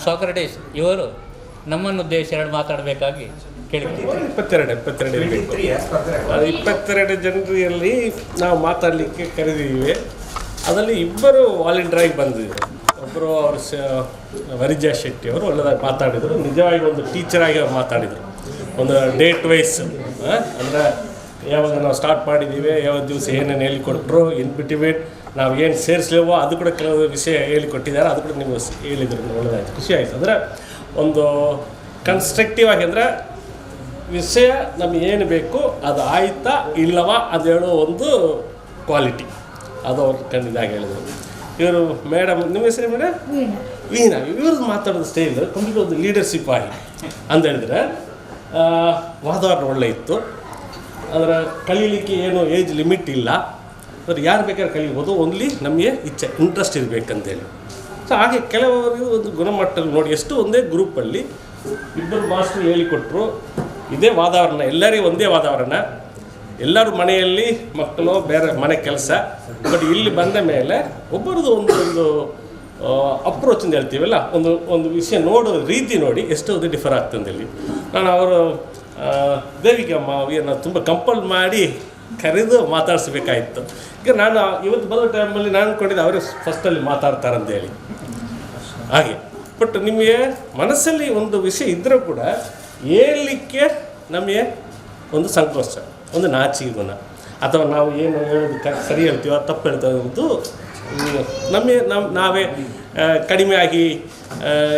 ಸಾಕ್ರಟೀಸ್ ಇವರು ನಮ್ಮನ್ನು ಉದ್ದೇಶ 2 ಮಾತಾಡಬೇಕಾಗಿ ಕೇಳಿಕೊಳ್ತೀವಿ. 22 ಜನರಲ್ಲಿ ನಾವು ಮಾತಾಡಲಿಕ್ಕೆ ಕರೆದಿದ್ದೀವಿ. ಅದರಲ್ಲಿ 2 ವಾಲಂಟಿಯರಾಗಿ ಬಂದಿದ್ದರು. ಒಬ್ಬರು ಅವರು ವರಿಜಾ ಶೆಟ್ಟಿ ಅವರು ಒಳ್ಳೆದಾಗಿ ಮಾತಾಡಿದರು. ನಿಜವಾಗಿ ಒಂದು ಟೀಚರಾಗಿ ಅವ್ರು ಮಾತಾಡಿದರು. ಒಂದು ಡೇಟ್ ವೈಸ್ ಅಂದರೆ ಯಾವಾಗ ನಾವು ಸ್ಟಾರ್ಟ್ ಮಾಡಿದ್ದೀವಿ, ಯಾವ ದಿವಸ ಏನೇನು ಹೇಳಿಕೊಟ್ರು, ಇನ್ ಬಿಟ್ವೀನ್ ನಾವು ಏನು ಸೇರಿಸ್ಲೇವೋ ಅದು ಕೂಡ ಕೆಲವು ವಿಷಯ ಹೇಳಿಕೊಟ್ಟಿದ್ದಾರೆ. ಅದು ಕೂಡ ನೀವು ಹೇಳಿದ್ರು, ಒಳ್ಳೆದಾಯಿತು, ಖುಷಿ ಆಯಿತು. ಅಂದರೆ ಒಂದು ಕನ್ಸ್ಟ್ರಕ್ಟಿವ್ ಆಗಿ, ಅಂದರೆ ವಿಷಯ ನಮಗೆ ಏನು ಬೇಕು ಅದು ಆಯಿತಾ ಇಲ್ಲವಾ ಅದು ಹೇಳೋ ಒಂದು ಕ್ವಾಲಿಟಿ, ಅದು ಅವ್ರು ಖಂಡಿತವಾಗಿ ಹೇಳಿದರು. ಇವರು ಮೇಡಮ್, ನಿಮ್ಮ ಹೆಸರು ಮೇಡಮ್ ವೀಣಾ, ಇವ್ರದ್ದು ಮಾತಾಡೋದು ಸ್ಟೈಲ್ ಕಂಪ್ಲೀಟ್ ಒಂದು ಲೀಡರ್ಶಿಪ್ ಆಗಿ ಅಂತ ಹೇಳಿದ್ರೆ ವಾತಾವರಣ ಒಳ್ಳೆ ಇತ್ತು. ಅದರ ಕಲೀಲಿಕ್ಕೆ ಏನು ಏಜ್ ಲಿಮಿಟ್ ಇಲ್ಲ, ಅದ್ರ ಯಾರು ಬೇಕಾದ್ರೆ ಕಲಿಬೋದು, ಓನ್ಲಿ ನಮಗೆ ಇಚ್ಛೆ ಇಂಟ್ರೆಸ್ಟ್ ಇರಬೇಕಂತೇಳಿ. ಸೊ ಹಾಗೆ ಕೆಲವರು ಒಂದು ಗುಣಮಟ್ಟದಲ್ಲಿ ನೋಡಿ, ಎಷ್ಟು ಒಂದೇ ಗ್ರೂಪಲ್ಲಿ 2 ಮಾಸ್ಟರ್ ಹೇಳಿಕೊಟ್ರು. ಇದೇ ವಾತಾವರಣ, ಎಲ್ಲರಿಗೂ ಒಂದೇ ವಾತಾವರಣ, ಎಲ್ಲರೂ ಮನೆಯಲ್ಲಿ ಮಕ್ಕಳು ಬೇರೆ ಮನೆ ಕೆಲಸ. ಬಟ್ ಇಲ್ಲಿ ಬಂದ ಮೇಲೆ ಒಬ್ಬರದ್ದು ಒಂದು ಅಪ್ರೋಚ್ ಅಂತ ಹೇಳ್ತೀವಲ್ಲ, ಒಂದು ವಿಷಯ ನೋಡೋ ರೀತಿ ನೋಡಿ ಎಷ್ಟು ಅದು ಡಿಫರ್ ಆಗ್ತಂದೇಳಿ. ನಾನು ಅವರು ದೇವಿಕಮ್ಮ ನಾವು ತುಂಬ ಕಂಪಲ್ ಮಾಡಿ ಕರೆದು ಮಾತಾಡಿಸ್ಬೇಕಾಯಿತು. ಈಗ ನಾನು ಇವತ್ತು ಬರೋ ಟೈಮಲ್ಲಿ ನಾನು ಅಂದ್ಕೊಂಡಿದ್ದೆ ಅವರೇ ಫಸ್ಟಲ್ಲಿ ಮಾತಾಡ್ತಾರಂತೇಳಿ ಹಾಗೆ. ಬಟ್ ನಿಮಗೆ ಮನಸ್ಸಲ್ಲಿ ಒಂದು ವಿಷಯ ಇದ್ದರೂ ಕೂಡ ಹೇಳಲಿಕ್ಕೆ ನಮಗೆ ಒಂದು ಸಂಕೋಚ, ಒಂದು ನಾಚಿಕೆ ಗುಣ, ಅಥವಾ ನಾವು ಏನು ಹೇಳೋದು ಸರಿ ಹೇಳ್ತೀವೋ ತಪ್ಪು ಹೇಳ್ತೀವಿ ಅನ್ನೋದು ನಾವೇ ಕಡಿಮೆ ಆಗಿ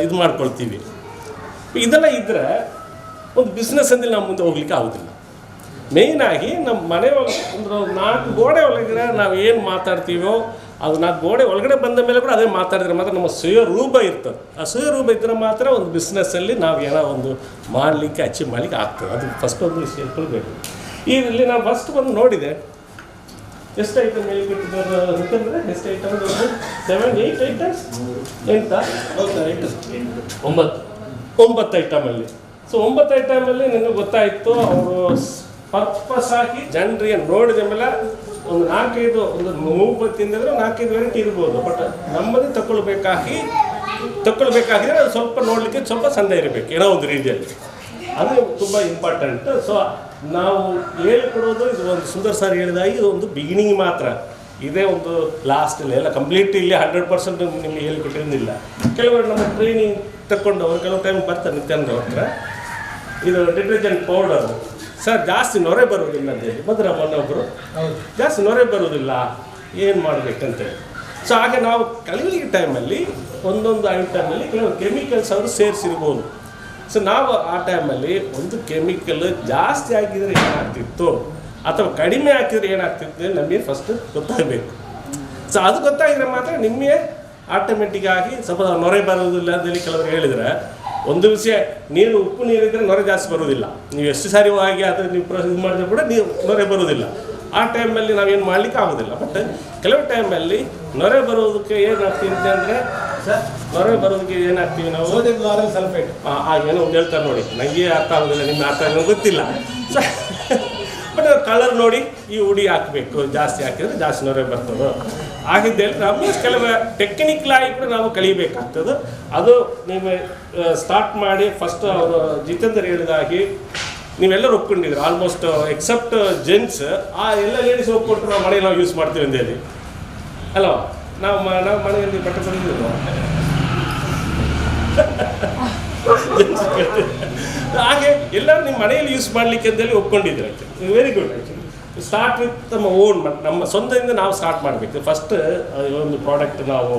ಇದು ಮಾಡ್ಕೊಳ್ತೀವಿ. ಇದೆಲ್ಲ ಇದ್ದರೆ ಒಂದು ಬಿಸ್ನೆಸ್ ಅಂದರೆ ನಾವು ಮುಂದೆ ಹೋಗ್ಲಿಕ್ಕೆ ಆಗೋದಿಲ್ಲ. ಮೇಯ್ನಾಗಿ ನಮ್ಮ ಮನೆ ಒಂದು 4 ಗೋಡೆ ಒಳಗಡೆ ನಾವು ಏನು ಮಾತಾಡ್ತೀವೋ ಅದು 4 ಗೋಡೆ ಒಳಗಡೆ ಬಂದ ಮೇಲೆ ಕೂಡ ಅದೇ ಮಾತಾಡಿದ್ರೆ ಮಾತ್ರ ನಮ್ಮ ಸ್ವಯರೂಪ ಇರ್ತದೆ. ಆ ಸ್ವಯರೂಪ ಇದ್ದರೆ ಮಾತ್ರ ಒಂದು ಬಿಸ್ನೆಸ್ಸಲ್ಲಿ ನಾವು ಏನೋ ಒಂದು ಮಾಡಲಿಕ್ಕೆ ಅಚೀವ್ ಮಾಡಲಿಕ್ಕೆ ಆಗ್ತದೆ. ಅದು ಫಸ್ಟ್ ಒಂದು ವಿಷಯ ತಿಳ್ಕೊಳ್ಬೇಕು. ಇಲ್ಲಿ ನಾನು ಫಸ್ಟ್ ಬಂದು ನೋಡಿದೆ, ಎಷ್ಟು ಐಟಮ್ ಹೇಳಿ ಕೊಟ್ಟಿದ್ದಾರೆ ಅಂತಂದರೆ, ಎಷ್ಟು ಐಟಮ್ 7, 8 ಐಟಮ್ಸ್, 9 ಐಟಮಲ್ಲಿ. ಸೊ 9 ಐಟಮಲ್ಲಿ ನನಗೆ ಗೊತ್ತಾಯಿತು ಅವರು ಪರ್ಪಸ್ ಆಗಿ ಜನರಿಗೆ ನೋಡಿದ ಮೇಲೆ ಒಂದು 4-5 ಒಂದು ಮೂಗು ತಿಂದಿದ್ರೆ 4-5 ವೆರೈಟಿ ಇರ್ಬೋದು. ಬಟ್ ನಮ್ಮದೇ ತಗೊಳ್ಬೇಕಾಗಿದ್ರೆ ಅದು ಸ್ವಲ್ಪ ನೋಡಲಿಕ್ಕೆ ಸ್ವಲ್ಪ ಸಂದೇಹ ಇರಬೇಕು ಏನೋ ಒಂದು ರೀತಿಯಲ್ಲಿ, ಅದು ತುಂಬ ಇಂಪಾರ್ಟೆಂಟ್. ಸೊ ನಾವು ಹೇಳಿಕೊಡೋದು ಇದು ಒಂದು ಸುಂದರ್ ಸರ್ ಹೇಳಿದಾಗಿ ಇದು ಒಂದು ಬಿಗಿನಿಂಗ್ ಮಾತ್ರ, ಇದೇ ಒಂದು ಲಾಸ್ಟಲ್ಲಿ ಎಲ್ಲ ಕಂಪ್ಲೀಟ್ ಇಲ್ಲಿ 100% ನಿಮಗೆ ಹೇಳಿಕೊಟ್ಟಿರೋದಿಲ್ಲ. ಕೆಲವರು ನಮ್ಮ ಟ್ರೈನಿಂಗ್ ತಗೊಂಡವರು ಕೆಲವು ಟೈಮ್ ಬರ್ತಾರೆ ನಿತ್ಯಾನಂದ ಅವ್ರ ಹತ್ರ, ಇದು ಡಿಟರ್ಜೆಂಟ್ ಪೌಡರ್ ಸರ್ ಜಾಸ್ತಿ ನೊರೆ ಬರೋದಿಲ್ಲ ಅಂತೇಳಿ ಬಂದ್ರೆ ಮೊನ್ನೊಬ್ಬರು, ಜಾಸ್ತಿ ನೊರೆ ಬರೋದಿಲ್ಲ ಏನು ಮಾಡಬೇಕಂತೇಳಿ. ಸೊ ಹಾಗೆ ನಾವು ಕಲಿಯಲಿಕ್ಕೆ ಟೈಮಲ್ಲಿ ಒಂದೊಂದು ಐಟಮಲ್ಲಿ ಕೆಲವು ಕೆಮಿಕಲ್ಸ್ ಅವರು ಸೇರಿಸಿರ್ಬೋದು. ಸೊ ನಾವು ಆ ಟೈಮಲ್ಲಿ ಒಂದು ಕೆಮಿಕಲ್ ಜಾಸ್ತಿ ಹಾಕಿದರೆ ಏನಾಗ್ತಿತ್ತು ಅಥವಾ ಕಡಿಮೆ ಹಾಕಿದರೆ ಏನಾಗ್ತಿತ್ತು ನಮಗೆ ಫಸ್ಟ್ ಗೊತ್ತಾಗಬೇಕು. ಸೊ ಅದು ಗೊತ್ತಾಗಿದ್ರೆ ಮಾತ್ರ ನಿಮಗೆ ಆಟೋಮೆಟಿಕ್ ಆಗಿ ಸ್ವಲ್ಪ ನೊರೆ ಬರುವುದಿಲ್ಲ ಅಂತೇಳಿ ಕೆಲವರು ಹೇಳಿದರೆ, ಒಂದು ವಿಷಯ, ನೀರು ಉಪ್ಪು ನೀರಿದ್ದರೆ ನೊರೆ ಜಾಸ್ತಿ ಬರುವುದಿಲ್ಲ. ನೀವು ಎಷ್ಟು ಸಾರಿ ಹೋಗಿ ಅದು ನೀವು ಇದು ಮಾಡಿದ್ರೆ ಕೂಡ ನೀವು ನೊರೆ ಬರುವುದಿಲ್ಲ. ಆ ಟೈಮಲ್ಲಿ ನಾವೇನು ಮಾಡಲಿಕ್ಕೆ ಆಗೋದಿಲ್ಲ. ಬಟ್ ಕೆಲವು ಟೈಮಲ್ಲಿ ನೊರೆ ಬರೋದಕ್ಕೆ ಏನಾಗ್ತೀವಿ ಅಂತಂದರೆ, ನೊರೆ ಬರೋದಕ್ಕೆ ಏನಾಗ್ತೀವಿ ನಾವು ಸೋಡಿಯಂ ಲಾರೆಲ್ ಸಲ್ಫೇಟ್ ಏನೋ ಒಂದು ಹೇಳ್ತಾರೆ ನೋಡಿ, ನನಗೆ ಅರ್ಥ ಆಗೋದಿಲ್ಲ, ನಿಮ್ಗೆ ಅರ್ಥ ಆಗೋದು ಗೊತ್ತಿಲ್ಲ. ಬಟ್ ಕಲರ್ ನೋಡಿ ಈ ಹುಡಿ ಹಾಕಬೇಕು, ಜಾಸ್ತಿ ಹಾಕಿದರೆ ಜಾಸ್ತಿ ನೊರೆ ಬರ್ತದೆ. ಆಗಿದ್ದಲ್ಲಿ ನಮಗೆ ಕೆಲವು ಟೆಕ್ನಿಕಲಾಗಿ ಕೂಡ ನಾವು ಕಲಿಬೇಕಾಗ್ತದೆ. ಅದು ನೀವು ಸ್ಟಾರ್ಟ್ ಮಾಡಿ ಫಸ್ಟ್ ಅವರು ಜಿತೇಂದ್ರ ಹೇಳಿದಾಗಿ ನೀವೆಲ್ಲರೂ ಒಪ್ಕೊಂಡಿದ್ರು, ಆಲ್ಮೋಸ್ಟ್ ಎಕ್ಸೆಪ್ಟ್ ಜೆಂಟ್ಸ್. ಆ ಎಲ್ಲ ಲೇಡೀಸ್ ಒಪ್ಕೊಟ್ರು ನಾವು ಮನೆಯಲ್ಲಿ ನಾವು ಯೂಸ್ ಮಾಡ್ತೀವಿ ಅಂತ ಹೇಳಿ ಅಲ್ವಾ? ನಾವು ಮನೆಯಲ್ಲಿ ಬಟ್ಟೆ ಬಂದಿದ್ರು ಹಾಗೆ ಎಲ್ಲರೂ ನಿಮ್ಮ ಮನೆಯಲ್ಲಿ ಯೂಸ್ ಮಾಡಲಿಕ್ಕೆ ಅಂತೇಳಿ ಒಪ್ಕೊಂಡಿದ್ರು. Actually very good. Actually start with ನಮ್ಮ ಓನ್, ನಮ್ಮ ಸ್ವಂತದಿಂದ ನಾವು ಸ್ಟಾರ್ಟ್ ಮಾಡಬೇಕು. ಫಸ್ಟ್ ಒಂದು ಪ್ರಾಡಕ್ಟ್ ನಾವು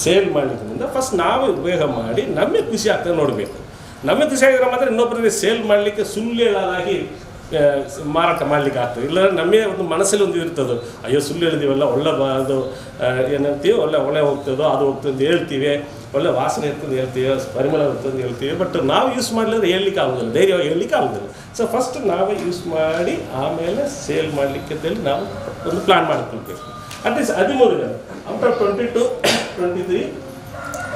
ಸೇಲ್ ಮಾಡಲಿಕ್ಕಿಂತ ಫಸ್ಟ್ ನಾವು ಉಪಯೋಗ ಮಾಡಿ ನಮಗೆ ಖುಷಿ ಆಗ್ತದೆ ನೋಡಬೇಕು. ನಮಗೆ ಖುಷಿ ಆಗಿದ್ರೆ ಮಾತ್ರ ಇನ್ನೊಬ್ಬರಿಗೆ ಸೇಲ್ ಮಾಡಲಿಕ್ಕೆ ಸುಳ್ಳು ಹೇಳಲಾಗಿ ಮಾರಾಟ ಮಾಡಲಿಕ್ಕೆ ಆಗ್ತದೆ. ಇಲ್ಲಾಂದ್ರೆ ನಮಗೆ ಒಂದು ಮನಸ್ಸಲ್ಲಿ ಒಂದು ಇರ್ತದೆ, ಅಯ್ಯೋ ಸುಳ್ಳು ಹೇಳಿದೀವಲ್ಲ, ಒಳ್ಳೆ ಅದು ಏನಂತೀವಿ, ಒಳ್ಳೆ ಹೋಗ್ತದೋ ಅದು ಹೋಗ್ತದೆ ಅಂತ ಹೇಳ್ತೀವಿ, ಒಳ್ಳೆ ವಾಸನೆ ಇರ್ತದೆ ಹೇಳ್ತೀವಿ, ಪರಿಮಳ ಇರ್ತದೆ ಹೇಳ್ತೀವಿ. ಬಟ್ ನಾವು ಯೂಸ್ ಮಾಡಲಿದ್ರೆ ಹೇಳಲಿಕ್ಕೆ ಆಗೋದಿಲ್ಲ, ಧೈರ್ಯವಾಗಿ ಹೇಳಲಿಕ್ಕೆ ಆಗೋದಿಲ್ಲ. ಸೊ ಫಸ್ಟ್ ನಾವೇ ಯೂಸ್ ಮಾಡಿ ಆಮೇಲೆ ಸೇಲ್ ಮಾಡಲಿಕ್ಕೆ ಅಂತೇಳಿ ನಾವು ಒಂದು ಪ್ಲ್ಯಾನ್ ಮಾಡ್ಕೊಳ್ಬೇಕು. ಅಟ್ಲೀಸ್ಟ್ 13 ಜನ ಔಟ್ ಆಫ್ 22, 23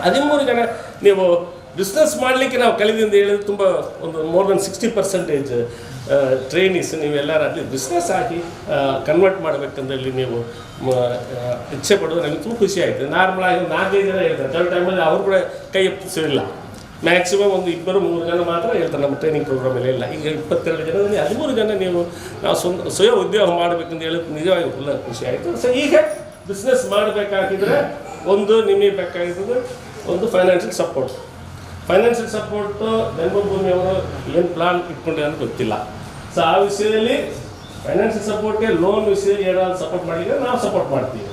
13 ಜನ ನೀವು ಬಿಸ್ನೆಸ್ ಮಾಡಲಿಕ್ಕೆ ನಾವು ಕಲಿದಿಂದ ಹೇಳಿದ್ರೆ ತುಂಬ ಒಂದು ಮೋರ್ ದೆನ್ 60% ಟ್ರೈನೀಸ್ ನೀವೆಲ್ಲರೂ ಅಲ್ಲಿ ಬಿಸ್ನೆಸ್ ಆಗಿ ಕನ್ವರ್ಟ್ ಮಾಡಬೇಕಂತೇಳಿ ನೀವು ಇಚ್ಛೆ ಪಡೋದು ನನಗೆ ತುಂಬ ಖುಷಿ ಆಯಿತು. ನಾರ್ಮಲಾಗಿ 4-5 ಜನ ಹೇಳ್ತಾರೆ, ಕೆಲವು ಟೈಮಲ್ಲಿ ಅವರು ಕೂಡ ಕೈ ಎಪ್ಪಿಸಿಲ್ಲ. ಮ್ಯಾಕ್ಸಿಮಮ್ ಒಂದು 2-3 ಜನ ಮಾತ್ರ ಹೇಳ್ತಾರೆ ನಮ್ಮ ಟ್ರೈನಿಂಗ್ ಪ್ರೋಗ್ರಾಮಲ್ಲಿ. ಇಲ್ಲ ಈಗ 22 ಜನದಲ್ಲಿ 13 ಜನ ನಾವು ಸ್ವಯಂ ಉದ್ಯೋಗ ಮಾಡಬೇಕಂತ ಹೇಳೋದು ನಿಜವಾಗಿ ಫುಲ್ ಖುಷಿ ಆಯಿತು. ಸೊ ಈಗ ಬಿಸ್ನೆಸ್ ಮಾಡಬೇಕಾಗಿದ್ರೆ ಒಂದು ನಿಮಗೆ ಬೇಕಾಗಿರೋದು ಒಂದು ಫೈನಾನ್ಷಿಯಲ್ ಸಪೋರ್ಟ್. ಫೈನಾನ್ಷಿಯಲ್ ಸಪೋರ್ಟು ಬೆಂಬಭೂಮಿ ಅವರು ಏನು ಪ್ಲಾನ್ ಇಟ್ಕೊಂಡಿದೆ ಅಂತ ಗೊತ್ತಿಲ್ಲ. ಸೊ ಆ ವಿಷಯದಲ್ಲಿ ಫೈನಾನ್ಷಿಯಲ್ ಸಪೋರ್ಟ್ಗೆ ಲೋನ್ ವಿಷಯದಲ್ಲಿ ಏನಾದ್ರು ಸಪೋರ್ಟ್ ಮಾಡಿದರೆ ನಾವು ಸಪೋರ್ಟ್ ಮಾಡ್ತೀವಿ,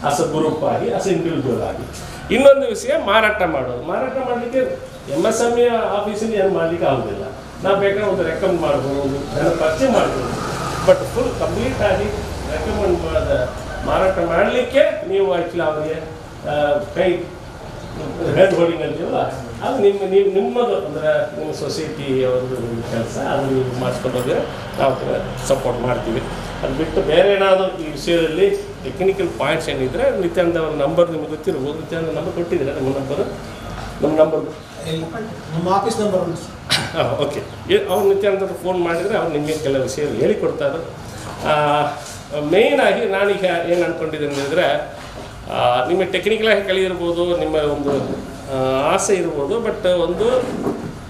ಆಸ್ ಅ ಗ್ರೂಪ್ ಆಗಿ, ಆಸ್ ಎ ಇಂಡಿವಿಜುವಲ್ ಆಗಿ. ಇನ್ನೊಂದು ವಿಷಯ ಮಾರಾಟ ಮಾಡೋದು. ಮಾರಾಟ ಮಾಡಲಿಕ್ಕೆ MSME ಆಫೀಸಿಂದ ಏನು ಮಾಡಲಿಕ್ಕೆ ಆಗೋದಿಲ್ಲ. ನಾವು ಬೇಕಾದ್ರೆ ಒಂದು ರೆಕಮೆಂಡ್ ಮಾಡ್ಬೋದು, ಒಂದು ಪರಿಚಯ ಮಾಡ್ಬೋದು. ಬಟ್ ಫುಲ್ ಕಂಪ್ಲೀಟಾಗಿ ರೆಕಮೆಂಡ್ ಮಾಡಿದ ಮಾರಾಟ ಮಾಡಲಿಕ್ಕೆ ನೀವು ಆ್ಯಕ್ಚುಲಿ ಅವರಿಗೆ ಕೈ ಹೆಡ್ ಹೋಲ್ಡಿಂಗ್ ಅಂತೀವಲ್ಲ, ಅದು ನಿಮ್ಮದು ಅಂದರೆ ನಿಮ್ಮ ಸೊಸೈಟಿ ಅವ್ರದ್ದು ಕೆಲಸ, ಅದು ನೀವು ಮಾಡಿಸ್ಕೊಂಡು ಹೋದರೆ ನಾವು ಸಪೋರ್ಟ್ ಮಾಡ್ತೀವಿ. ಅದು ಬಿಟ್ಟು ಬೇರೆ ಏನಾದರೂ ಈ ವಿಷಯದಲ್ಲಿ ಟೆಕ್ನಿಕಲ್ ಪಾಯಿಂಟ್ಸ್ ಏನಿದ್ರೆ ನಿತ್ಯಾನಂದ ಅವ್ರ ನಂಬರ್ ನಿಮ್ಗೆ ಗೊತ್ತಿರ್ಬೋದು. ನಿತ್ಯಾನಂದ ನಂಬರ್ ಕೊಟ್ಟಿದ್ದೀರಾ? ನಮ್ಮ ನಂಬರ್ ನಮ್ಮ ಆಫೀಸ್ ನಂಬರ್. ಹಾಂ, ಓಕೆ. ಅವ್ರು ನಿತ್ಯಾನಂದ ಫೋನ್ ಮಾಡಿದರೆ ಅವ್ರು ನಿಮಗೆ ಕೆಲವು ವಿಷಯ ಹೇಳಿಕೊಡ್ತಾರೆ. ಮೇಯ್ನಾಗಿ ನಾನೀಗ ಏನು ಅಂದ್ಕೊಂಡಿದ್ದೀನಿ ಅಂದರೆ, ನಿಮ್ಮ ಟೆಕ್ನಿಕಲಾಗಿ ಕಲಿಯಿರ್ಬೋದು, ನಿಮ್ಮ ಒಂದು ಆಸೆ ಇರ್ಬೋದು, ಬಟ್ ಒಂದು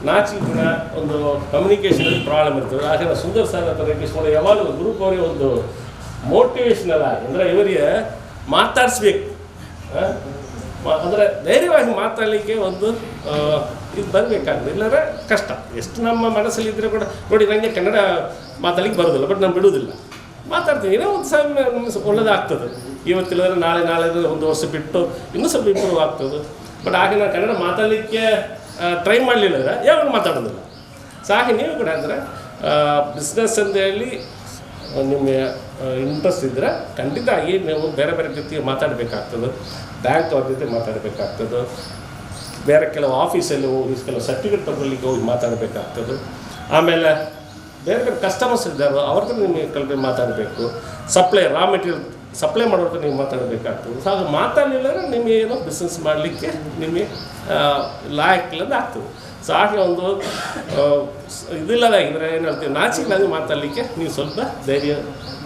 ನಾಚಿಕೆ ಗುಣ, ಒಂದು ಕಮ್ಯುನಿಕೇಷನಲ್ಲಿ ಪ್ರಾಬ್ಲಮ್ ಇರ್ತದೆ. ಹಾಗೆ ಸುಂದರ್ ಸರ್ ಹತ್ರ ರಿಕ್ವೆಸ್ಟ್ ಮಾಡಿ ಯಾವಾಗಲೂ ಗ್ರೂಪ್ ಅವರಿಗೆ ಒಂದು ಮೋಟಿವೇಶ್ನಲ್ ಆಗಿ ಅಂದರೆ ಇವರಿಗೆ ಮಾತಾಡಿಸ್ಬೇಕು, ಅಂದರೆ ಧೈರ್ಯವಾಗಿ ಮಾತಾಡಲಿಕ್ಕೆ ಒಂದು ಇದು ಬರಬೇಕಾಗ್ತದೆ. ಇಲ್ಲಾಂದರೆ ಕಷ್ಟ. ಎಷ್ಟು ನಮ್ಮ ಮನಸ್ಸಲ್ಲಿದ್ದರೆ ಕೂಡ ನೋಡಿ, ನನಗೆ ಕನ್ನಡ ಮಾತಾಡಲಿಕ್ಕೆ ಬರೋದಿಲ್ಲ, ಬಟ್ ನಾನು ಬಿಡುವುದಿಲ್ಲ, ಮಾತಾಡ್ತೀನಿ. ಏನೋ ಒಂದು ಸಮಯ ಒಳ್ಳೆದಾಗ್ತದೆ. ಇವತ್ತಿಲ್ಲದ್ರೆ ನಾಳೆ ಒಂದು ವರ್ಷ ಬಿಟ್ಟು ಇನ್ನೂ ಸ್ವಲ್ಪ ಇಂಪ್ರೂವ್ ಆಗ್ತದೆ. ಬಟ್ ಹಾಗೆ ನಾನು ಕನ್ನಡ ಮಾತಾಡಲಿಕ್ಕೆ ಟ್ರೈ ಮಾಡಲಿಲ್ಲ ಅಂದರೆ ಯಾವಾಗ ಮಾತಾಡೋದಿಲ್ಲ. ಸೊ ಹಾಗೆ ನೀವು ಕೂಡ ಅಂದರೆ ಬಿಸ್ನೆಸ್ ಅಂತ ಹೇಳಿ ನಿಮ್ಮ ಇಂಟ್ರೆಸ್ಟ್ ಇದ್ದರೆ ಖಂಡಿತ ಆಗಿ ನೀವು ಬೇರೆ ಬೇರೆ ಜೊತೆಗೆ ಮಾತಾಡಬೇಕಾಗ್ತದೆ. ಬ್ಯಾಂಕ್ ಅವ್ರ ಜೊತೆ ಮಾತಾಡಬೇಕಾಗ್ತದೆ, ಬೇರೆ ಕೆಲವು ಆಫೀಸಲ್ಲಿ ಹೋಗಿ ಕೆಲವು ಸರ್ಟಿಫಿಕೇಟ್ ತಗೊಳ್ಳಿಕ್ಕೆ ಹೋಗಿ ಮಾತಾಡಬೇಕಾಗ್ತದೆ. ಆಮೇಲೆ ಬೇರೆ ಬೇರೆ ಕಸ್ಟಮರ್ಸ್ ಇದ್ದಾರೆ, ಅವ್ರ ಹತ್ರ ನಿಮಗೆ ಕಲ್ಪನೆ ಮಾತಾಡಬೇಕು. ಸಪ್ಲೈ ರಾ ಮೆಟೀರಿಯಲ್ ಸಪ್ಲೈ ಮಾಡೋದ್ರ ನೀವು ಮಾತಾಡಬೇಕಾಗ್ತದೆ. ಸೊ ಹಾಗೆ ಮಾತಾಡಲಿಲ್ಲಂದರೆ ನಿಮಗೆ ಏನೋ ಬಿಸ್ನೆಸ್ ಮಾಡಲಿಕ್ಕೆ ನಿಮಗೆ ಲಾಯಕ್ಕಿಲ್ಲದ ಆಗ್ತದೆ. ಸೊ ಹಾಗೆ ಒಂದು ಇದಿಲ್ಲದಾಗಿದ್ದರೆ ಏನು ಹೇಳ್ತೀವಿ, ನಾಚಿಕೆಲಾಗಿ ಮಾತಾಡಲಿಕ್ಕೆ ನೀವು ಸ್ವಲ್ಪ ಧೈರ್ಯ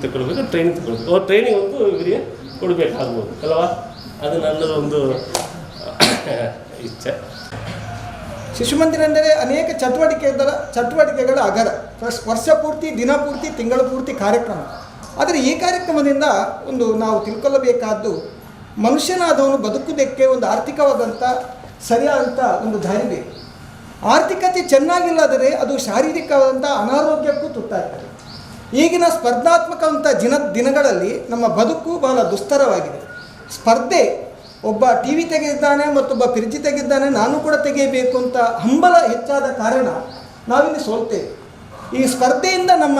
ತಗೊಳ್ಬೇಕು, ಟ್ರೈನಿಂಗ್ ತಗೊಳ್ಬೇಕು. ಅವ್ರ ಟ್ರೈನಿಂಗ್ ಒಂದು ಇವರಿಗೆ ಕೊಡಬೇಕಾಗ್ಬೋದು ಅಲ್ವಾ? ಅದು ನನ್ನದೊಂದು ಇಚ್ಛೆ. ಶಿಶು ಮಂದಿರ ಅಂದರೆ ಅನೇಕ ಚಟುವಟಿಕೆಗಳ ಅಗರ, ವರ್ಷ ಪೂರ್ತಿ, ದಿನ ಪೂರ್ತಿ, ತಿಂಗಳ ಪೂರ್ತಿ ಕಾರ್ಯಕ್ರಮ. ಆದರೆ ಈ ಕಾರ್ಯಕ್ರಮದಿಂದ ಒಂದು ನಾವು ತಿಳ್ಕೊಳ್ಳಬೇಕಾದ್ದು, ಮನುಷ್ಯನಾದವನು ಬದುಕುವುದಕ್ಕೆ ಒಂದು ಆರ್ಥಿಕವಾದಂಥ ಸರಿಯಾದಂಥ ಒಂದು ದಾರಿ ಬೇಕು. ಆರ್ಥಿಕತೆ ಚೆನ್ನಾಗಿಲ್ಲದರೆ ಅದು ಶಾರೀರಿಕವಾದಂಥ ಅನಾರೋಗ್ಯಕ್ಕೂ ತುತ್ತಾಗ್ತದೆ. ಈಗಿನ ಸ್ಪರ್ಧಾತ್ಮಕವಂಥ ದಿನಗಳಲ್ಲಿ ನಮ್ಮ ಬದುಕು ಬಹಳ ದುಸ್ತರವಾಗಿದೆ. ಸ್ಪರ್ಧೆ, ಒಬ್ಬ ಟಿ ವಿ ತೆಗೆದಿದ್ದಾನೆ, ಮತ್ತೊಬ್ಬ ಫ್ರಿಡ್ಜ್ ತೆಗೆದಿದ್ದಾನೆ, ನಾನು ಕೂಡ ತೆಗೆಯಬೇಕು ಅಂತ ಹಂಬಲ ಹೆಚ್ಚಾದ ಕಾರಣ ನಾವಿಲ್ಲಿ ಸೋಲ್ತೇವೆ. ಈ ಸ್ಪರ್ಧೆಯಿಂದ ನಮ್ಮ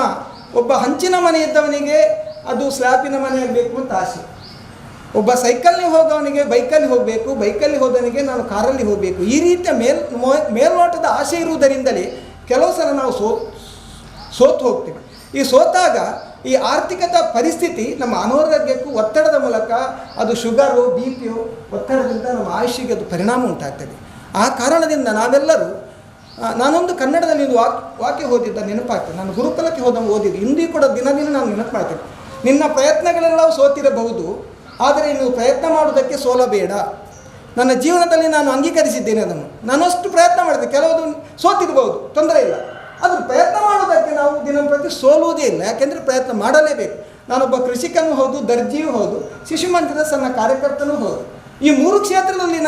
ಒಬ್ಬ ಹಂಚಿನ ಮನೆ ಇದ್ದವನಿಗೆ ಅದು ಸ್ಲ್ಯಾಪಿನ ಮನೆ ಆಗಬೇಕು ಅಂತ ಆಸೆ. ಒಬ್ಬ ಸೈಕಲ್ನಲ್ಲಿ ಹೋಗೋವನಿಗೆ ಬೈಕಲ್ಲಿ ಹೋಗಬೇಕು, ಬೈಕಲ್ಲಿ ಹೋದವನಿಗೆ ನಾನು ಕಾರಲ್ಲಿ ಹೋಗಬೇಕು. ಈ ರೀತಿಯ ಮೇಲ್ನೋಟದ ಆಸೆ ಇರುವುದರಿಂದಲೇ ಕೆಲವು ಸಲ ನಾವು ಸೋತು ಹೋಗ್ತೇವೆ. ಈ ಸೋತಾಗ ಈ ಆರ್ಥಿಕದ ಪರಿಸ್ಥಿತಿ ನಮ್ಮ ಅನಾರೋಗ್ಯಕ್ಕೂ ಒತ್ತಡದ ಮೂಲಕ ಅದು ಶುಗರು, ಬಿ ಪಿಯು ಒತ್ತಡದಿಂದ ನಮ್ಮ ಆಯುಷ್ಯಕ್ಕೆ ಅದು ಪರಿಣಾಮ ಉಂಟಾಗ್ತದೆ. ಆ ಕಾರಣದಿಂದ ನಾವೆಲ್ಲರೂ ನಾನೊಂದು ಕನ್ನಡದಲ್ಲಿ ಒಂದು ವಾಕ್ಯ ಓದಿದ್ದ ನೆನಪಾಗ್ತದೆ. ನಾನು ಗುರುಕುಲಕ್ಕೆ ಓದಿದ್ದು ಇಂದಿಗೂ ಕೂಡ ದಿನ ನಾನು ನೆನಪು ಮಾಡ್ತೇನೆ. ನಿನ್ನ ಪ್ರಯತ್ನಗಳೆಲ್ಲವೂ ಸೋತಿರಬಹುದು, ಆದರೆ ನೀವು ಪ್ರಯತ್ನ ಮಾಡುವುದಕ್ಕೆ ಸೋಲಬೇಡ. ನನ್ನ ಜೀವನದಲ್ಲಿ ನಾನು ಅಂಗೀಕರಿಸಿದ್ದೇನೆ ಅದನ್ನು. ನಾನಷ್ಟು ಪ್ರಯತ್ನ ಮಾಡಿದೆ, ಕೆಲವುದು ಸೋತಿರ್ಬೋದು, ತೊಂದರೆ ಇಲ್ಲ. ಅದು ಪ್ರಯತ್ನ ಮಾಡೋದಕ್ಕೆ ನಾವು ದಿನಂಪ್ರತಿ ಸೋಲುವುದೇ ಇಲ್ಲ, ಯಾಕೆಂದರೆ ಪ್ರಯತ್ನ ಮಾಡಲೇಬೇಕು. ನಾನೊಬ್ಬ ಕೃಷಿಕನೂ ಹೌದು, ದರ್ಜಿಯೂ ಹೌದು, ಶಿಶು ಮಂದಿರದ ಸಣ್ಣ ಕಾರ್ಯಕರ್ತನೂ ಹೌದು. ಈ 3 ಕ್ಷೇತ್ರದಲ್ಲಿ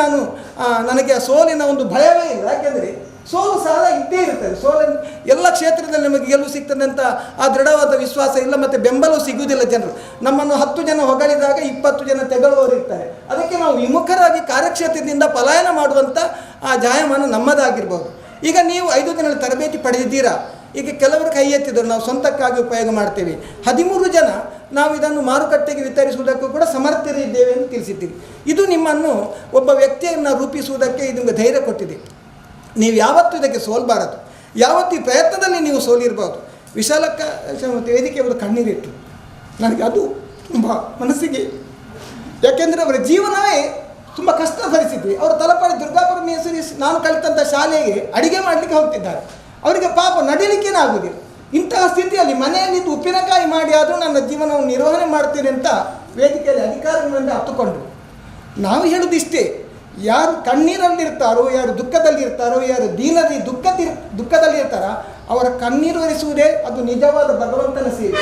ನನಗೆ ಸೋಲಿನ ಒಂದು ಭಯವೇ ಇಲ್ಲ, ಯಾಕೆಂದರೆ ಸೋಲು ಸಹ ಇದ್ದೇ ಇರ್ತದೆ. ಸೋಲನ್ನು ಎಲ್ಲ ಕ್ಷೇತ್ರದಲ್ಲಿ ನಮಗೆ ಗೆಲುವು ಸಿಗ್ತದೆ ಅಂತ ಆ ದೃಢವಾದ ವಿಶ್ವಾಸ ಇಲ್ಲ, ಮತ್ತು ಬೆಂಬಲವೂ ಸಿಗುವುದಿಲ್ಲ. ಜನರು ನಮ್ಮನ್ನು 10 ಜನ ಹೊಗಳಿದಾಗ 20 ಜನ ತೆಗಳುವವರು ಇರ್ತಾರೆ. ಅದಕ್ಕೆ ನಾವು ವಿಮುಖರಾಗಿ ಕಾರ್ಯಕ್ಷೇತ್ರದಿಂದ ಪಲಾಯನ ಮಾಡುವಂಥ ಆ ಜಾಯಮಾನ ನಮ್ಮದಾಗಿರ್ಬೋದು. ಈಗ ನೀವು 5 ದಿನಗಳ ತರಬೇತಿ ಪಡೆದಿದ್ದೀರಾ. ಈಗ ಕೆಲವರು ಕೈ ಎತ್ತಿದರು, ನಾವು ಸ್ವಂತಕ್ಕಾಗಿ ಉಪಯೋಗ ಮಾಡ್ತೇವೆ. 13 ಜನ ನಾವು ಇದನ್ನು ಮಾರುಕಟ್ಟೆಗೆ ವಿತರಿಸುವುದಕ್ಕೂ ಕೂಡ ಸಮರ್ಥರಿದ್ದೇವೆ ಎಂದು ತಿಳಿಸಿದ್ದೀರಿ. ಇದು ನಿಮ್ಮನ್ನು ಒಬ್ಬ ವ್ಯಕ್ತಿಯನ್ನು ರೂಪಿಸುವುದಕ್ಕೆ ಇದು ನಿಮಗೆ ಧೈರ್ಯ ಕೊಟ್ಟಿದೆ. ನೀವು ಯಾವತ್ತೂ ಇದಕ್ಕೆ ಸೋಲ್ಬಾರದು, ಯಾವತ್ತೂ ಈ ಪ್ರಯತ್ನದಲ್ಲಿ ನೀವು ಸೋಲಿರ್ಬೋದು. ವಿಶಾಲಕ್ಕ ವೇದಿಕೆ ಒಂದು ಕಣ್ಣೀರಿಟ್ಟು ನನಗೆ ಅದು ತುಂಬ ಮನಸ್ಸಿಗೆ, ಯಾಕೆಂದರೆ ಅವರ ಜೀವನವೇ ತುಂಬ ಕಷ್ಟ ಪರಿಸ್ಥಿತಿ. ಅವರು ತಲಪಾಡಿ ದುರ್ಗಾಪುರ ಮೇಸರಿ ನಾನು ಕಲಿತಂಥ ಶಾಲೆಗೆ ಅಡಿಗೆ ಮಾಡಲಿಕ್ಕೆ ಹೋಗ್ತಿದ್ದಾರೆ. ಅವರಿಗೆ ಪಾಪ ನಡಿಲಿಕ್ಕೇನೇ ಆಗುವುದಿಲ್ಲ. ಇಂತಹ ಸ್ಥಿತಿಯಲ್ಲಿ ಮನೆಯಲ್ಲಿದ್ದು ಉಪ್ಪಿನಕಾಯಿ ಮಾಡಿ ಆದರೂ ನನ್ನ ಜೀವನವನ್ನು ನಿರ್ವಹಣೆ ಮಾಡ್ತೀನಿ ಅಂತ ವೇದಿಕೆಯಲ್ಲಿ ಅಧಿಕಾರಿಗಳಿಂದ ಹತ್ತುಕೊಂಡ್ರು. ನಾವು ಹೇಳೋದಿಷ್ಟೇ, ಯಾರು ಕಣ್ಣೀರಲ್ಲಿರ್ತಾರೋ, ಯಾರು ದುಃಖದಲ್ಲಿರ್ತಾರೋ, ಯಾರು ದುಃಖದಲ್ಲಿ ಇರ್ತಾರೋ ಅವರ ಕಣ್ಣೀರು ಒರೆಸುವುದೇ ಅದು ನಿಜವಾದ ಭಗವಂತನ ಸೇವೆ.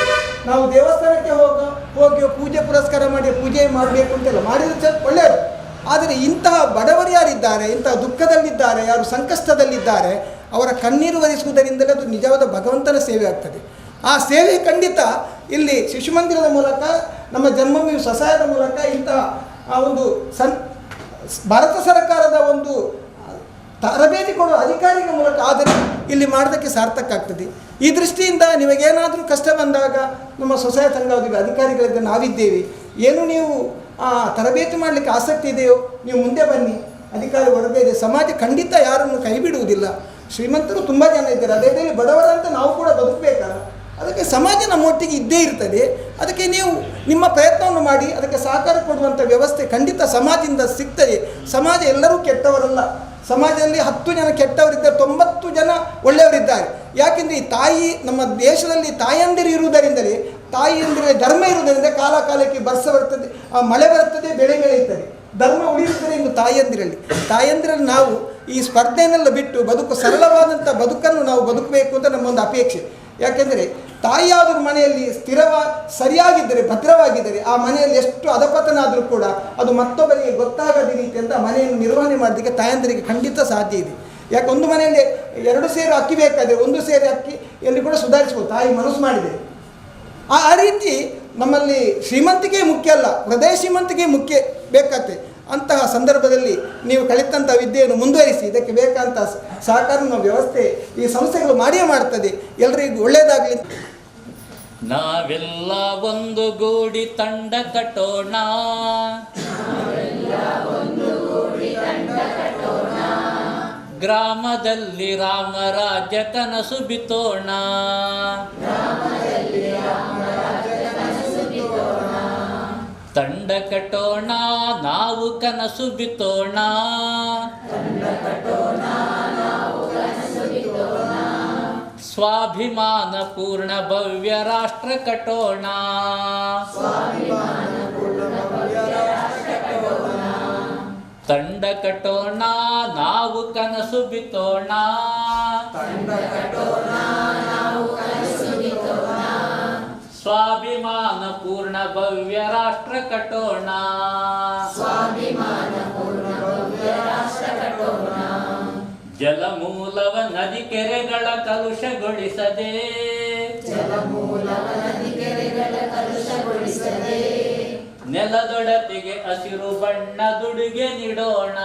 ನಾವು ದೇವಸ್ಥಾನಕ್ಕೆ ಹೋಗಿ ಪೂಜೆ ಪುರಸ್ಕಾರ ಮಾಡಿ ಪೂಜೆ ಮಾಡಬೇಕು ಅಂತೆಲ್ಲ ಮಾಡಿದ್ರೆ ಒಳ್ಳೆಯದು. ಆದರೆ ಇಂತಹ ಬಡವರು ಯಾರಿದ್ದಾರೆ, ಇಂತಹ ದುಃಖದಲ್ಲಿದ್ದಾರೆ, ಯಾರು ಸಂಕಷ್ಟದಲ್ಲಿದ್ದಾರೆ, ಅವರ ಕಣ್ಣೀರು ಒರೆಸುವುದರಿಂದಲೇ ಅದು ನಿಜವಾದ ಭಗವಂತನ ಸೇವೆ ಆಗ್ತದೆ. ಆ ಸೇವೆ ಖಂಡಿತ ಇಲ್ಲಿ ಶಿಶು ಮಂದಿರದ ಮೂಲಕ, ನಮ್ಮ ಜನ್ಮಭೂಮಿ ಸ್ವಸಹಾಯದ ಮೂಲಕ ಇಂತಹ ಒಂದು ಭಾರತ ಸರ್ಕಾರದ ಒಂದು ತರಬೇತಿ ಕೊಡುವ ಅಧಿಕಾರಿಗಳ ಮೂಲಕ ಆದರೆ ಇಲ್ಲಿ ಮಾಡೋದಕ್ಕೆ ಸಾರ್ಥಕ ಆಗ್ತದೆ. ಈ ದೃಷ್ಟಿಯಿಂದ ನಿಮಗೇನಾದರೂ ಕಷ್ಟ ಬಂದಾಗ ನಮ್ಮ ಸ್ವಸಹಾಯ ಸಂಘದ ಅಧಿಕಾರಿಗಳಿಗೆ ನಾವಿದ್ದೇವೆ. ಏನು ನೀವು ತರಬೇತಿ ಮಾಡಲಿಕ್ಕೆ ಆಸಕ್ತಿ ಇದೆಯೋ ನೀವು ಮುಂದೆ ಬನ್ನಿ, ಅಧಿಕಾರಿ ವರ್ಗ ಇದೆ. ಸಮಾಜ ಖಂಡಿತ ಯಾರನ್ನು ಕೈ ಬಿಡುವುದಿಲ್ಲ. ಶ್ರೀಮಂತರು ತುಂಬ ಜನ ಇದ್ದಾರೆ, ಅದೇ ರೀತಿ ಬಡವರಂತ ನಾವು ಕೂಡ ಬದುಕಬೇಕಲ್ಲ. ಅದಕ್ಕೆ ಸಮಾಜ ನಮ್ಮೊಟ್ಟಿಗೆ ಇದ್ದೇ ಇರ್ತದೆ. ಅದಕ್ಕೆ ನೀವು ನಿಮ್ಮ ಪ್ರಯತ್ನವನ್ನು ಮಾಡಿ ಅದಕ್ಕೆ ಸಹಕಾರ ಕೊಡುವಂಥ ವ್ಯವಸ್ಥೆ ಖಂಡಿತ ಸಮಾಜದಿಂದ ಸಿಗ್ತದೆ. ಸಮಾಜ ಎಲ್ಲರೂ ಕೆಟ್ಟವರಲ್ಲ. ಸಮಾಜದಲ್ಲಿ 10 ಜನ ಕೆಟ್ಟವರಿದ್ದಾರೆ, 90 ಜನ ಒಳ್ಳೆಯವರಿದ್ದಾರೆ. ಯಾಕೆಂದರೆ ಈ ತಾಯಿ, ನಮ್ಮ ದೇಶದಲ್ಲಿ ತಾಯಂದಿರು ಇರುವುದರಿಂದಲೇ, ತಾಯಿಯಂದಿರ ಧರ್ಮ ಇರುವುದರಿಂದ ಕಾಲಕ್ಕೆ ಬರ್ತದೆ, ಮಳೆ ಬರ್ತದೆ, ಬೆಳೆ ಬೆಳೆಯುತ್ತದೆ. ಧರ್ಮ ಉಳಿಯುತ್ತದೆ ಇನ್ನು ತಾಯಂದಿರಲ್ಲಿ ನಾವು ಈ ಸ್ಪರ್ಧೆಯನ್ನೆಲ್ಲ ಬಿಟ್ಟು ಸರಳವಾದಂಥ ಬದುಕನ್ನು ನಾವು ಬದುಕಬೇಕು ಅಂತ ನಮ್ಮೊಂದು ಅಪೇಕ್ಷೆ. ಯಾಕೆಂದರೆ ತಾಯಿಯಾದರೂ ಮನೆಯಲ್ಲಿ ಸರಿಯಾಗಿದ್ದರೆ, ಭದ್ರವಾಗಿದ್ದರೆ, ಆ ಮನೆಯಲ್ಲಿ ಎಷ್ಟು ಅಧಪತನ ಆದರೂ ಕೂಡ ಅದು ಮತ್ತೊಬ್ಬರಿಗೆ ಗೊತ್ತಾಗದ ರೀತಿಯಿಂದ ಮನೆಯನ್ನು ನಿರ್ವಹಣೆ ಮಾಡೋದಕ್ಕೆ ತಾಯಂದಿರಿಗೆ ಖಂಡಿತ ಸಾಧ್ಯ ಇದೆ. ಯಾಕೆ ಒಂದು ಮನೆಯಲ್ಲಿ 2 ಸೇರು ಅಕ್ಕಿ ಬೇಕಾದರೆ 1 ಸೇರು ಅಕ್ಕಿಯಲ್ಲಿ ಕೂಡ ಸುಧಾರಿಸ್ಬೋದು, ತಾಯಿ ಮನಸ್ಸು ಮಾಡಿದೆ. ಆ ರೀತಿ ನಮ್ಮಲ್ಲಿ ಶ್ರೀಮಂತಿಕೆ ಮುಖ್ಯ ಅಲ್ಲ, ಹೃದಯ ಶ್ರೀಮಂತಿಕೆ ಮುಖ್ಯ ಬೇಕಾಗ್ತದೆ. ಅಂತಹ ಸಂದರ್ಭದಲ್ಲಿ ನೀವು ಕಲಿತಂಥ ವಿದ್ಯೆಯನ್ನು ಮುಂದುವರಿಸಿ, ಇದಕ್ಕೆ ಬೇಕಾದಂಥ ಸಹಕಾರ ವ್ಯವಸ್ಥೆ ಈ ಸಂಸ್ಥೆಗಳು ಮಾಡಿಯೇ ಮಾಡ್ತದೆ. ಎಲ್ಲರಿಗೂ ಒಳ್ಳೆಯದಾಗಲಿ. ನಾವೆಲ್ಲ ಒಂದು ಗೂಡಿ ತಂಡ ಕಟ್ಟೋಣ, ಗ್ರಾಮದಲ್ಲಿ ರಾಮರಾಜ್ಯ ಕನಸು ಬಿತ್ತೋಣ, ತಂಡ ಕಟ್ಟೋಣ ನಾವು ಕನಸು ಬಿತ್ತೋಣ, ಸ್ವಾಭಿಮಾನ ಪೂರ್ಣ ಭವ್ಯ ರಾಷ್ಟ್ರ ಕಟ್ಟೋಣ, ತಂಡ ಕಟ್ಟೋಣ ನಾವು ಕನಸು ಬಿತ್ತೋಣ, ಸ್ವಾಭಿಮಾನ ಪೂರ್ಣ ಭವ್ಯ ರಾಷ್ಟ್ರ ಕಟ್ಟೋಣ, ಜಲಮೂಲವ ನದಿ ಕೆರೆಗಳ ಕಲುಷಗೊಳಿಸದೆ, ನೆಲದೊಡತಿಗೆ ಹಸಿರು ಬಣ್ಣದುಡುಗೆ ನೀಡೋಣ,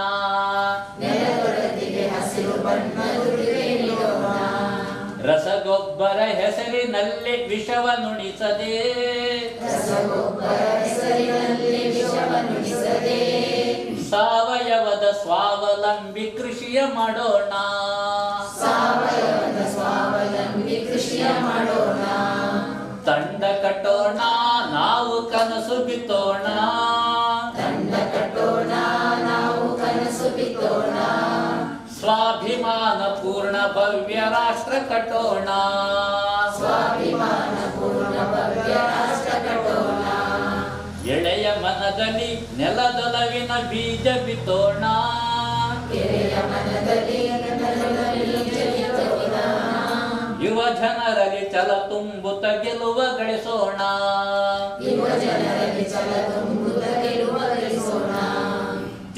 ರಸಗೊಬ್ಬರ ರಸಗೊಬ್ಬರ ಹೆಸರಿನಲ್ಲಿ ವಿಷವ ನುಣಿಸದೆ ಸಾವಯವದ ಸ್ವಾವಲಂಬಿ ಕೃಷಿಯ ಮಾಡೋಣ ತಂಡ ಕಟ್ಟೋಣ ನಾವು ಕನಸು ಬಿತ್ತೋಣ ಸ್ವಾಭಿಮಾನ ಪೂರ್ಣ ಭವ್ಯ ರಾಷ್ಟ್ರ ಕಟ್ಟೋಣ ಎಳೆಯ ಮನದಲ್ಲಿ ನೆಲದೊಲವಿನ ಬೀಜ ಬಿತ್ತೋಣ ಯುವ ಜನರಲ್ಲಿ ಛಲ ತುಂಬುತ್ತ ಗೆಲುವ ಗಳಿಸೋಣ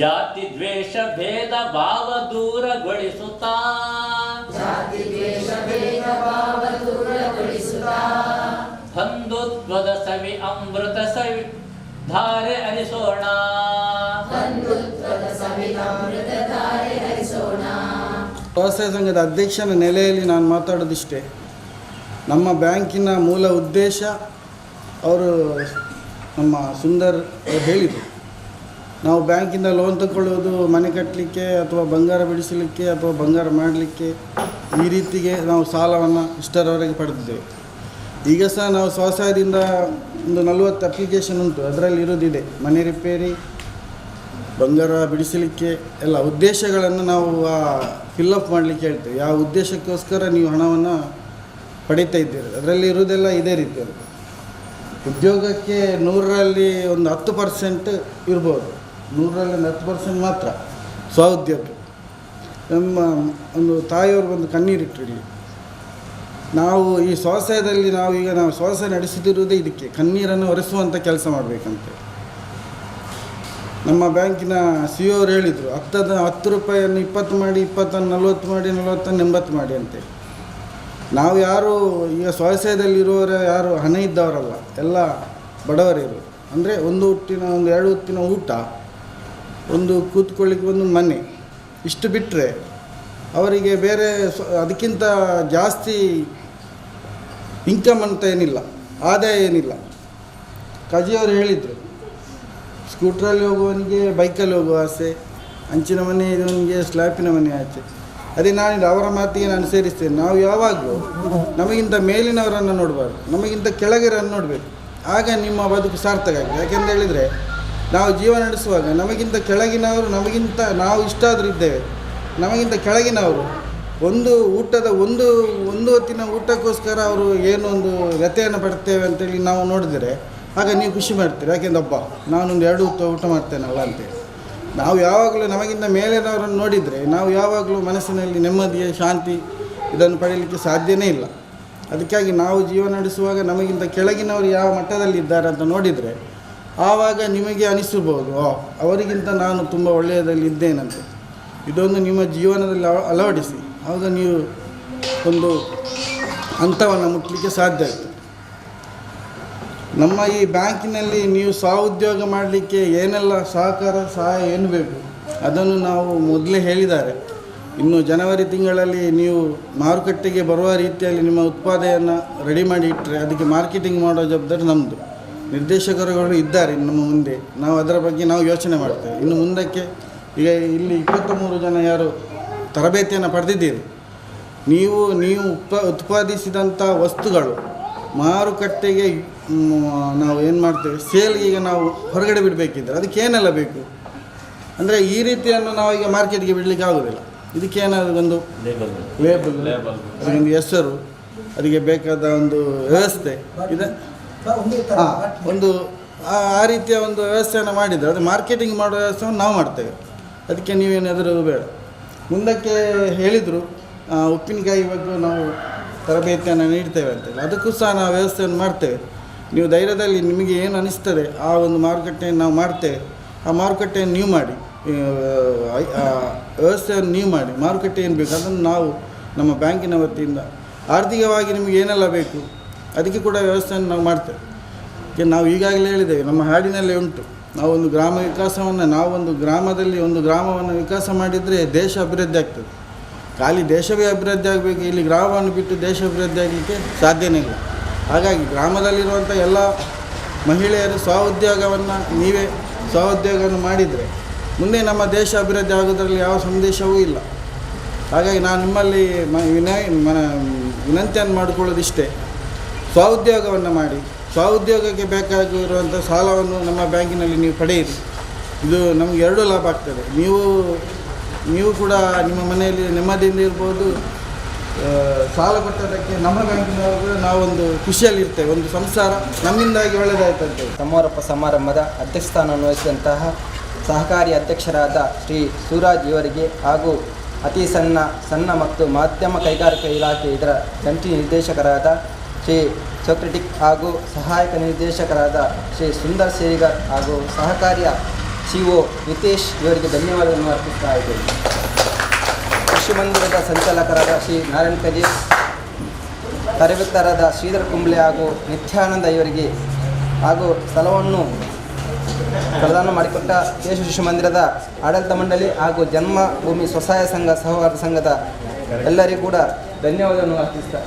ಜಾತಿ ದ್ವೇಷ ಭೇದ ಭಾವ ದೂರಗೊಳಿಸುತ್ತಾ ಬಂಧುತ್ವದ ಸವಿ ಅಮೃತ ಸವಿ ಧಾರೆ ಹರಿಸೋಣ ಸ್ವಸಹಾಯ ಸಂಘದ ಅಧ್ಯಕ್ಷನ ನೆಲೆಯಲ್ಲಿ ನಾನು ಮಾತಾಡೋದಿಷ್ಟೇ. ನಮ್ಮ ಬ್ಯಾಂಕಿನ ಮೂಲ ಉದ್ದೇಶ ಅವರು ನಮ್ಮ ಸುಂದರ್ ಅವರು ಹೇಳಿದರು, ನಾವು ಬ್ಯಾಂಕಿಂದ ಲೋನ್ ತಗೊಳ್ಳೋದು ಮನೆ ಕಟ್ಟಲಿಕ್ಕೆ ಅಥವಾ ಬಂಗಾರ ಬಿಡಿಸಲಿಕ್ಕೆ ಅಥವಾ ಬಂಗಾರ ಮಾಡಲಿಕ್ಕೆ, ಈ ರೀತಿಗೆ ನಾವು ಸಾಲವನ್ನು ಇಷ್ಟರವರೆಗೆ ಪಡೆದಿದ್ದೇವೆ. ಈಗ ಸಹ ನಾವು ಸ್ವಸಹಾಯದಿಂದ ಒಂದು 40 ಅಪ್ಲಿಕೇಶನ್ ಉಂಟು. ಅದರಲ್ಲಿ ಇರೋದಿದೆ ಮನೆ ರಿಪೇರಿ, ಬಂಗಾರ ಬಿಡಿಸಲಿಕ್ಕೆ ಎಲ್ಲ ಉದ್ದೇಶಗಳನ್ನು ನಾವು ಫಿಲ್ಲಪ್ ಮಾಡಲಿಕ್ಕೆ ಹೇಳ್ತೇವೆ. ಯಾವ ಉದ್ದೇಶಕ್ಕೋಸ್ಕರ ನೀವು ಹಣವನ್ನು ಪಡೀತಾ ಇದ್ದೀರಿ ಅದರಲ್ಲಿ ಇರೋದೆಲ್ಲ ಇದೇ ರೀತಿಯಲ್ಲಿ. ಉದ್ಯೋಗಕ್ಕೆ 100ರಲ್ಲಿ ಒಂದು 10% ಇರ್ಬೋದು, 100ರಲ್ಲಿ ಒಂದು 10% ಮಾತ್ರ ಸ್ವಉದ್ಯೋಗ. ನಮ್ಮ ಒಂದು ತಾಯಿಯವರು ಒಂದು ಕಣ್ಣೀರಿಟ್ಟಿರಲಿ. ನಾವು ಈ ಸ್ವಸಹಾಯದಲ್ಲಿ ನಾವು ಸ್ವಸಹಾಯ ನಡೆಸುತ್ತಿರುವುದೇ ಇದಕ್ಕೆ, ಕಣ್ಣೀರನ್ನು ಒರೆಸುವಂಥ ಕೆಲಸ ಮಾಡಬೇಕಂತೆ. ನಮ್ಮ ಬ್ಯಾಂಕಿನ ಸಿ ಅವರು ಹೇಳಿದರು, 10 ರೂಪಾಯಿಯನ್ನು 20 ಮಾಡಿ, 20 40 ಮಾಡಿ, 40 80 ಮಾಡಿ ಅಂತೆ. ನಾವು ಯಾರು ಈಗ ಸ್ವಸಹಾಯದಲ್ಲಿ ಇರುವವರು ಯಾರು ಹಣ ಇದ್ದವರಲ್ಲ, ಎಲ್ಲ ಬಡವರಿರು. ಅಂದರೆ ಒಂದು ಹೊತ್ತಿನ 2 ಹೊತ್ತಿನ ಊಟ, ಒಂದು ಕೂತ್ಕೊಳ್ಳಿಕ್ಕೆ ಒಂದು ಮನೆ, ಇಷ್ಟು ಬಿಟ್ಟರೆ ಅವರಿಗೆ ಬೇರೆ ಅದಕ್ಕಿಂತ ಜಾಸ್ತಿ ಇನ್ಕಮ್ ಅಂತ ಏನಿಲ್ಲ, ಆದಾಯ ಏನಿಲ್ಲ. ಕಜಿಯವರು ಹೇಳಿದರು, ಸ್ಕೂಟ್ರಲ್ಲಿ ಹೋಗುವವನಿಗೆ ಬೈಕಲ್ಲಿ ಹೋಗುವ ಆಸೆ, ಅಂಚಿನ ಮನೆ ಇದವನಿಗೆ ಸ್ಲ್ಯಾಪಿನ ಮನೆ ಆಸೆ. ಅದೇ ನಾನು ಅವರ ಮಾತಿಗೆ ನಾನು ಸೇರಿಸ್ತೇನೆ. ನಾವು ಯಾವಾಗಲೂ ನಮಗಿಂತ ಮೇಲಿನವರನ್ನು ನೋಡಬಾರ್ದು, ನಮಗಿಂತ ಕೆಳಗಿರನ್ನು ನೋಡಬೇಕು. ಆಗ ನಿಮ್ಮ ಬದುಕು ಸಾರ್ಥಕ ಆಗಿದೆ. ಯಾಕೆಂತ ಹೇಳಿದರೆ ನಾವು ಜೀವನ ನಡೆಸುವಾಗ ನಮಗಿಂತ ಕೆಳಗಿನವರು, ನಮಗಿಂತ ನಾವು ಇಷ್ಟಾದರೂ ಇದ್ದೇವೆ, ನಮಗಿಂತ ಕೆಳಗಿನವರು ಒಂದು ಹೊತ್ತಿನ ಊಟಕ್ಕೋಸ್ಕರ ಅವರು ಏನೋ ಒಂದು ವ್ಯತ್ಯಯನ್ನು ಪಡ್ತೇವೆ ಅಂತೇಳಿ ನಾವು ನೋಡಿದರೆ ಆಗ ನೀವು ಖುಷಿ ಮಾಡ್ತೀರಿ. ಯಾಕೆಂದ್ರೆ ಹಬ್ಬ ನಾನೊಂದು 2 ಹೊತ್ತು ಊಟ ಮಾಡ್ತೇನಲ್ಲ ಅಂತೇಳಿ. ನಾವು ಯಾವಾಗಲೂ ನಮಗಿಂತ ಮೇಲಿನವರನ್ನು ನೋಡಿದರೆ ನಾವು ಯಾವಾಗಲೂ ಮನಸ್ಸಿನಲ್ಲಿ ನೆಮ್ಮದಿಯ ಶಾಂತಿ ಇದನ್ನು ಪಡೆಯಲಿಕ್ಕೆ ಸಾಧ್ಯವೇ ಇಲ್ಲ. ಅದಕ್ಕಾಗಿ ನಾವು ಜೀವನ ನಡೆಸುವಾಗ ನಮಗಿಂತ ಕೆಳಗಿನವರು ಯಾವ ಮಟ್ಟದಲ್ಲಿದ್ದಾರೆ ಅಂತ ನೋಡಿದರೆ ಆವಾಗ ನಿಮಗೆ ಅನಿಸಿರ್ಬೋದು, ಅವರಿಗಿಂತ ನಾನು ತುಂಬ ಒಳ್ಳೆಯದಲ್ಲಿ ಇದ್ದೇನಂತೆ. ಇದೊಂದು ನಿಮ್ಮ ಜೀವನದಲ್ಲಿ ಅಳವಡಿಸಿ, ಆವಾಗ ನೀವು ಒಂದು ಹಂತವನ್ನು ಮುಟ್ಟಲಿಕ್ಕೆ ಸಾಧ್ಯ ಆಗ್ತದೆ. ನಮ್ಮ ಈ ಬ್ಯಾಂಕಿನಲ್ಲಿ ನೀವು ಸ್ವಉದ್ಯೋಗ ಮಾಡಲಿಕ್ಕೆ ಏನೆಲ್ಲ ಸಹಕಾರ ಸಹಾಯ ಏನು ಬೇಕು ಅದನ್ನು ನಾವು ಮೊದಲೇ ಹೇಳಿದ್ದಾರೆ. ಇನ್ನು ಜನವರಿ ತಿಂಗಳಲ್ಲಿ ನೀವು ಮಾರುಕಟ್ಟೆಗೆ ಬರುವ ರೀತಿಯಲ್ಲಿ ನಿಮ್ಮ ಉತ್ಪಾದನೆಯನ್ನು ರೆಡಿ ಮಾಡಿ ಇಟ್ಟರೆ ಅದಕ್ಕೆ ಮಾರ್ಕೆಟಿಂಗ್ ಮಾಡೋ ಜವಾಬ್ದಾರಿ ನಮ್ಮದು. ನಿರ್ದೇಶಕರುಗಳು ಇದ್ದಾರೆ ನಮ್ಮ ಮುಂದೆ, ನಾವು ಅದರ ಬಗ್ಗೆ ನಾವು ಯೋಚನೆ ಮಾಡ್ತೇವೆ. ಇನ್ನು ಮುಂದಕ್ಕೆ ಈಗ ಇಲ್ಲಿ 23 ಜನ ಯಾರು ತರಬೇತಿಯನ್ನು ಪಡೆದಿದ್ದೀರಿ, ನೀವು ಉತ್ಪಾದಿಸಿದಂಥ ವಸ್ತುಗಳು ಮಾರುಕಟ್ಟೆಗೆ ನಾವು ಏನು ಮಾಡ್ತೇವೆ, ಸೇಲ್ಗೆ ಈಗ ನಾವು ಹೊರಗಡೆ ಬಿಡಬೇಕಿದ್ರೆ ಅದಕ್ಕೆ ಏನೆಲ್ಲ ಬೇಕು ಅಂದರೆ ಈ ರೀತಿಯನ್ನು ನಾವು ಈಗ ಮಾರ್ಕೆಟ್ಗೆ ಬಿಡಲಿಕ್ಕೆ ಆಗೋದಿಲ್ಲ. ಇದಕ್ಕೇನಾದರೂ ಒಂದು ಲೇಬಲ್, ಅದಕ್ಕೊಂದು ಹೆಸರು, ಅದಕ್ಕೆ ಬೇಕಾದ ಒಂದು ವ್ಯವಸ್ಥೆ ಇದೆ. ಒಂದು ಆ ರೀತಿಯ ಒಂದು ವ್ಯವಸ್ಥೆಯನ್ನು ಮಾಡಿದರೆ ಅದು ಮಾರ್ಕೆಟಿಂಗ್ ಮಾಡೋ ವ್ಯವಸ್ಥೆಯನ್ನು ನಾವು ಮಾಡ್ತೇವೆ. ಅದಕ್ಕೆ ನೀವೇನಾದರೂ ಬೇಡ. ಮುಂದಕ್ಕೆ ಹೇಳಿದರು ಉಪ್ಪಿನಕಾಯಿ ಬಗ್ಗೆ ನಾವು ತರಬೇತಿಯನ್ನು ನೀಡ್ತೇವೆ ಅಂತೇಳಿ, ಅದಕ್ಕೂ ಸಹ ನಾವು ವ್ಯವಸ್ಥೆಯನ್ನು ಮಾಡ್ತೇವೆ. ನೀವು ಧೈರ್ಯದಲ್ಲಿ ನಿಮಗೆ ಏನು ಅನಿಸ್ತದೆ ಆ ಒಂದು ಮಾರುಕಟ್ಟೆಯನ್ನು ನಾವು ಮಾಡ್ತೇವೆ. ಆ ಮಾರುಕಟ್ಟೆಯನ್ನು ನೀವು ಮಾಡಿ, ವ್ಯವಸ್ಥೆಯನ್ನು ನೀವು ಮಾಡಿ, ಮಾರುಕಟ್ಟೆ ಏನು ಬೇಕು ಅದನ್ನು ನಾವು ನಮ್ಮ ಬ್ಯಾಂಕಿನ ವತಿಯಿಂದ ಆರ್ಥಿಕವಾಗಿ ನಿಮಗೆ ಏನೆಲ್ಲ ಬೇಕು ಅದಕ್ಕೆ ಕೂಡ ವ್ಯವಸ್ಥೆಯನ್ನು ನಾವು ಮಾಡ್ತೇವೆ. ನಾವು ಈಗಾಗಲೇ ಹೇಳಿದ್ದೇವೆ, ನಮ್ಮ ಹಾಡಿನಲ್ಲೇ ಉಂಟು, ನಾವೊಂದು ಗ್ರಾಮ ವಿಕಾಸವನ್ನು, ನಾವೊಂದು ಗ್ರಾಮದಲ್ಲಿ ಒಂದು ಗ್ರಾಮವನ್ನು ವಿಕಾಸ ಮಾಡಿದರೆ ದೇಶ ಅಭಿವೃದ್ಧಿ ಆಗ್ತದೆ. ಖಾಲಿ ದೇಶವೇ ಅಭಿವೃದ್ಧಿ ಆಗಬೇಕು, ಇಲ್ಲಿ ಗ್ರಾಮವನ್ನು ಬಿಟ್ಟು ದೇಶ ಅಭಿವೃದ್ಧಿ ಆಗಲಿಕ್ಕೆ ಸಾಧ್ಯನೇ ಇಲ್ಲ. ಹಾಗಾಗಿ ಗ್ರಾಮದಲ್ಲಿರುವಂಥ ಎಲ್ಲ ಮಹಿಳೆಯರು ಸ್ವಉದ್ಯೋಗವನ್ನು ನೀವೇ ಸ್ವಉದ್ಯೋಗವನ್ನು ಮಾಡಿದರೆ ಮುಂದೆ ನಮ್ಮ ದೇಶ ಅಭಿವೃದ್ಧಿ ಆಗೋದ್ರಲ್ಲಿ ಯಾವ ಸಂದೇಶವೂ ಇಲ್ಲ. ಹಾಗಾಗಿ ನಾನು ನಿಮ್ಮಲ್ಲಿ ವಿನಂತಿಯನ್ನು ಮಾಡಿಕೊಳ್ಳೋದಿಷ್ಟೇ, ಸ್ವಉದ್ಯೋಗವನ್ನು ಮಾಡಿ ಸ್ವಉದ್ಯೋಗಕ್ಕೆ ಬೇಕಾಗಿರುವಂಥ ಸಾಲವನ್ನು ನಮ್ಮ ಬ್ಯಾಂಕಿನಲ್ಲಿ ನೀವು ಪಡೆಯಿರಿ. ಇದು ನಮಗೆ ಎರಡೂ ಲಾಭ ಆಗ್ತದೆ. ನೀವು ಕೂಡ ನಿಮ್ಮ ಮನೆಯಲ್ಲಿ ನೆಮ್ಮದಿಯಿಂದ ಇರ್ಬೋದು. ಸಾಲ ಕೊಟ್ಟದಕ್ಕೆ ನಮ್ಮ ಬ್ಯಾಂಕಿನವರು ಕೂಡ ನಾವೊಂದು ಖುಷಿಯಲ್ಲಿರ್ತೇವೆ, ಒಂದು ಸಂಸಾರ ನಮ್ಮಿಂದಾಗಿ ಒಳ್ಳೆಯದಾಯ್ತಂತೆ. ಸಮಾರೋಪ ಸಮಾರಂಭದ ಅಧ್ಯಕ್ಷಸ್ಥಾನವನ್ನು ವಹಿಸಿದಂತಹ ಸಹಕಾರಿ ಅಧ್ಯಕ್ಷರಾದ ಶ್ರೀ ಸೂರಾಜ್ ಇವರಿಗೆ ಹಾಗೂ ಅತಿ ಸಣ್ಣ ಮತ್ತು ಮಾಧ್ಯಮ ಕೈಗಾರಿಕಾ ಇಲಾಖೆ ಇದರ ಜಂಟಿ ನಿರ್ದೇಶಕರಾದ ಶ್ರೀ ಸೋಕ್ರೆಟಿಕ್ ಹಾಗೂ ಸಹಾಯಕ ನಿರ್ದೇಶಕರಾದ ಶ್ರೀ ಸುಂದರ್ ಸೇರಿಗರ್ ಹಾಗೂ ಸಹಕಾರಿಯ CO ನಿತೇಶ್ ಇವರಿಗೆ ಧನ್ಯವಾದವನ್ನು ಅರ್ಪಿಸ್ತಾ ಇದ್ದೇವೆ. ಕೃಷಿ ಮಂದಿರದ ಸಂಚಾಲಕರಾದ ಶ್ರೀ ನಾರಾಯಣ್ ಕಜೇಶ್, ಕಾರ್ಯಕರ್ತರಾದ ಶ್ರೀಧರ್ ಕುಂಬ್ಳೆ ಹಾಗೂ ನಿತ್ಯಾನಂದ ಇವರಿಗೆ ಹಾಗೂ ಸ್ಥಳವನ್ನು ಪ್ರದಾನ ಮಾಡಿಕೊಟ್ಟ ಕೇಶ ಶಿಶು ಮಂದಿರದ ಆಡಳಿತ ಮಂಡಳಿ ಹಾಗೂ ಜನ್ಮಭೂಮಿ ಸ್ವಸಹಾಯ ಸಂಘ ಸಹಕಾರ ಸಂಘದ ಎಲ್ಲರಿಗೂ ಕೂಡ ಧನ್ಯವಾದವನ್ನು ಅರ್ಪಿಸ್ತಾ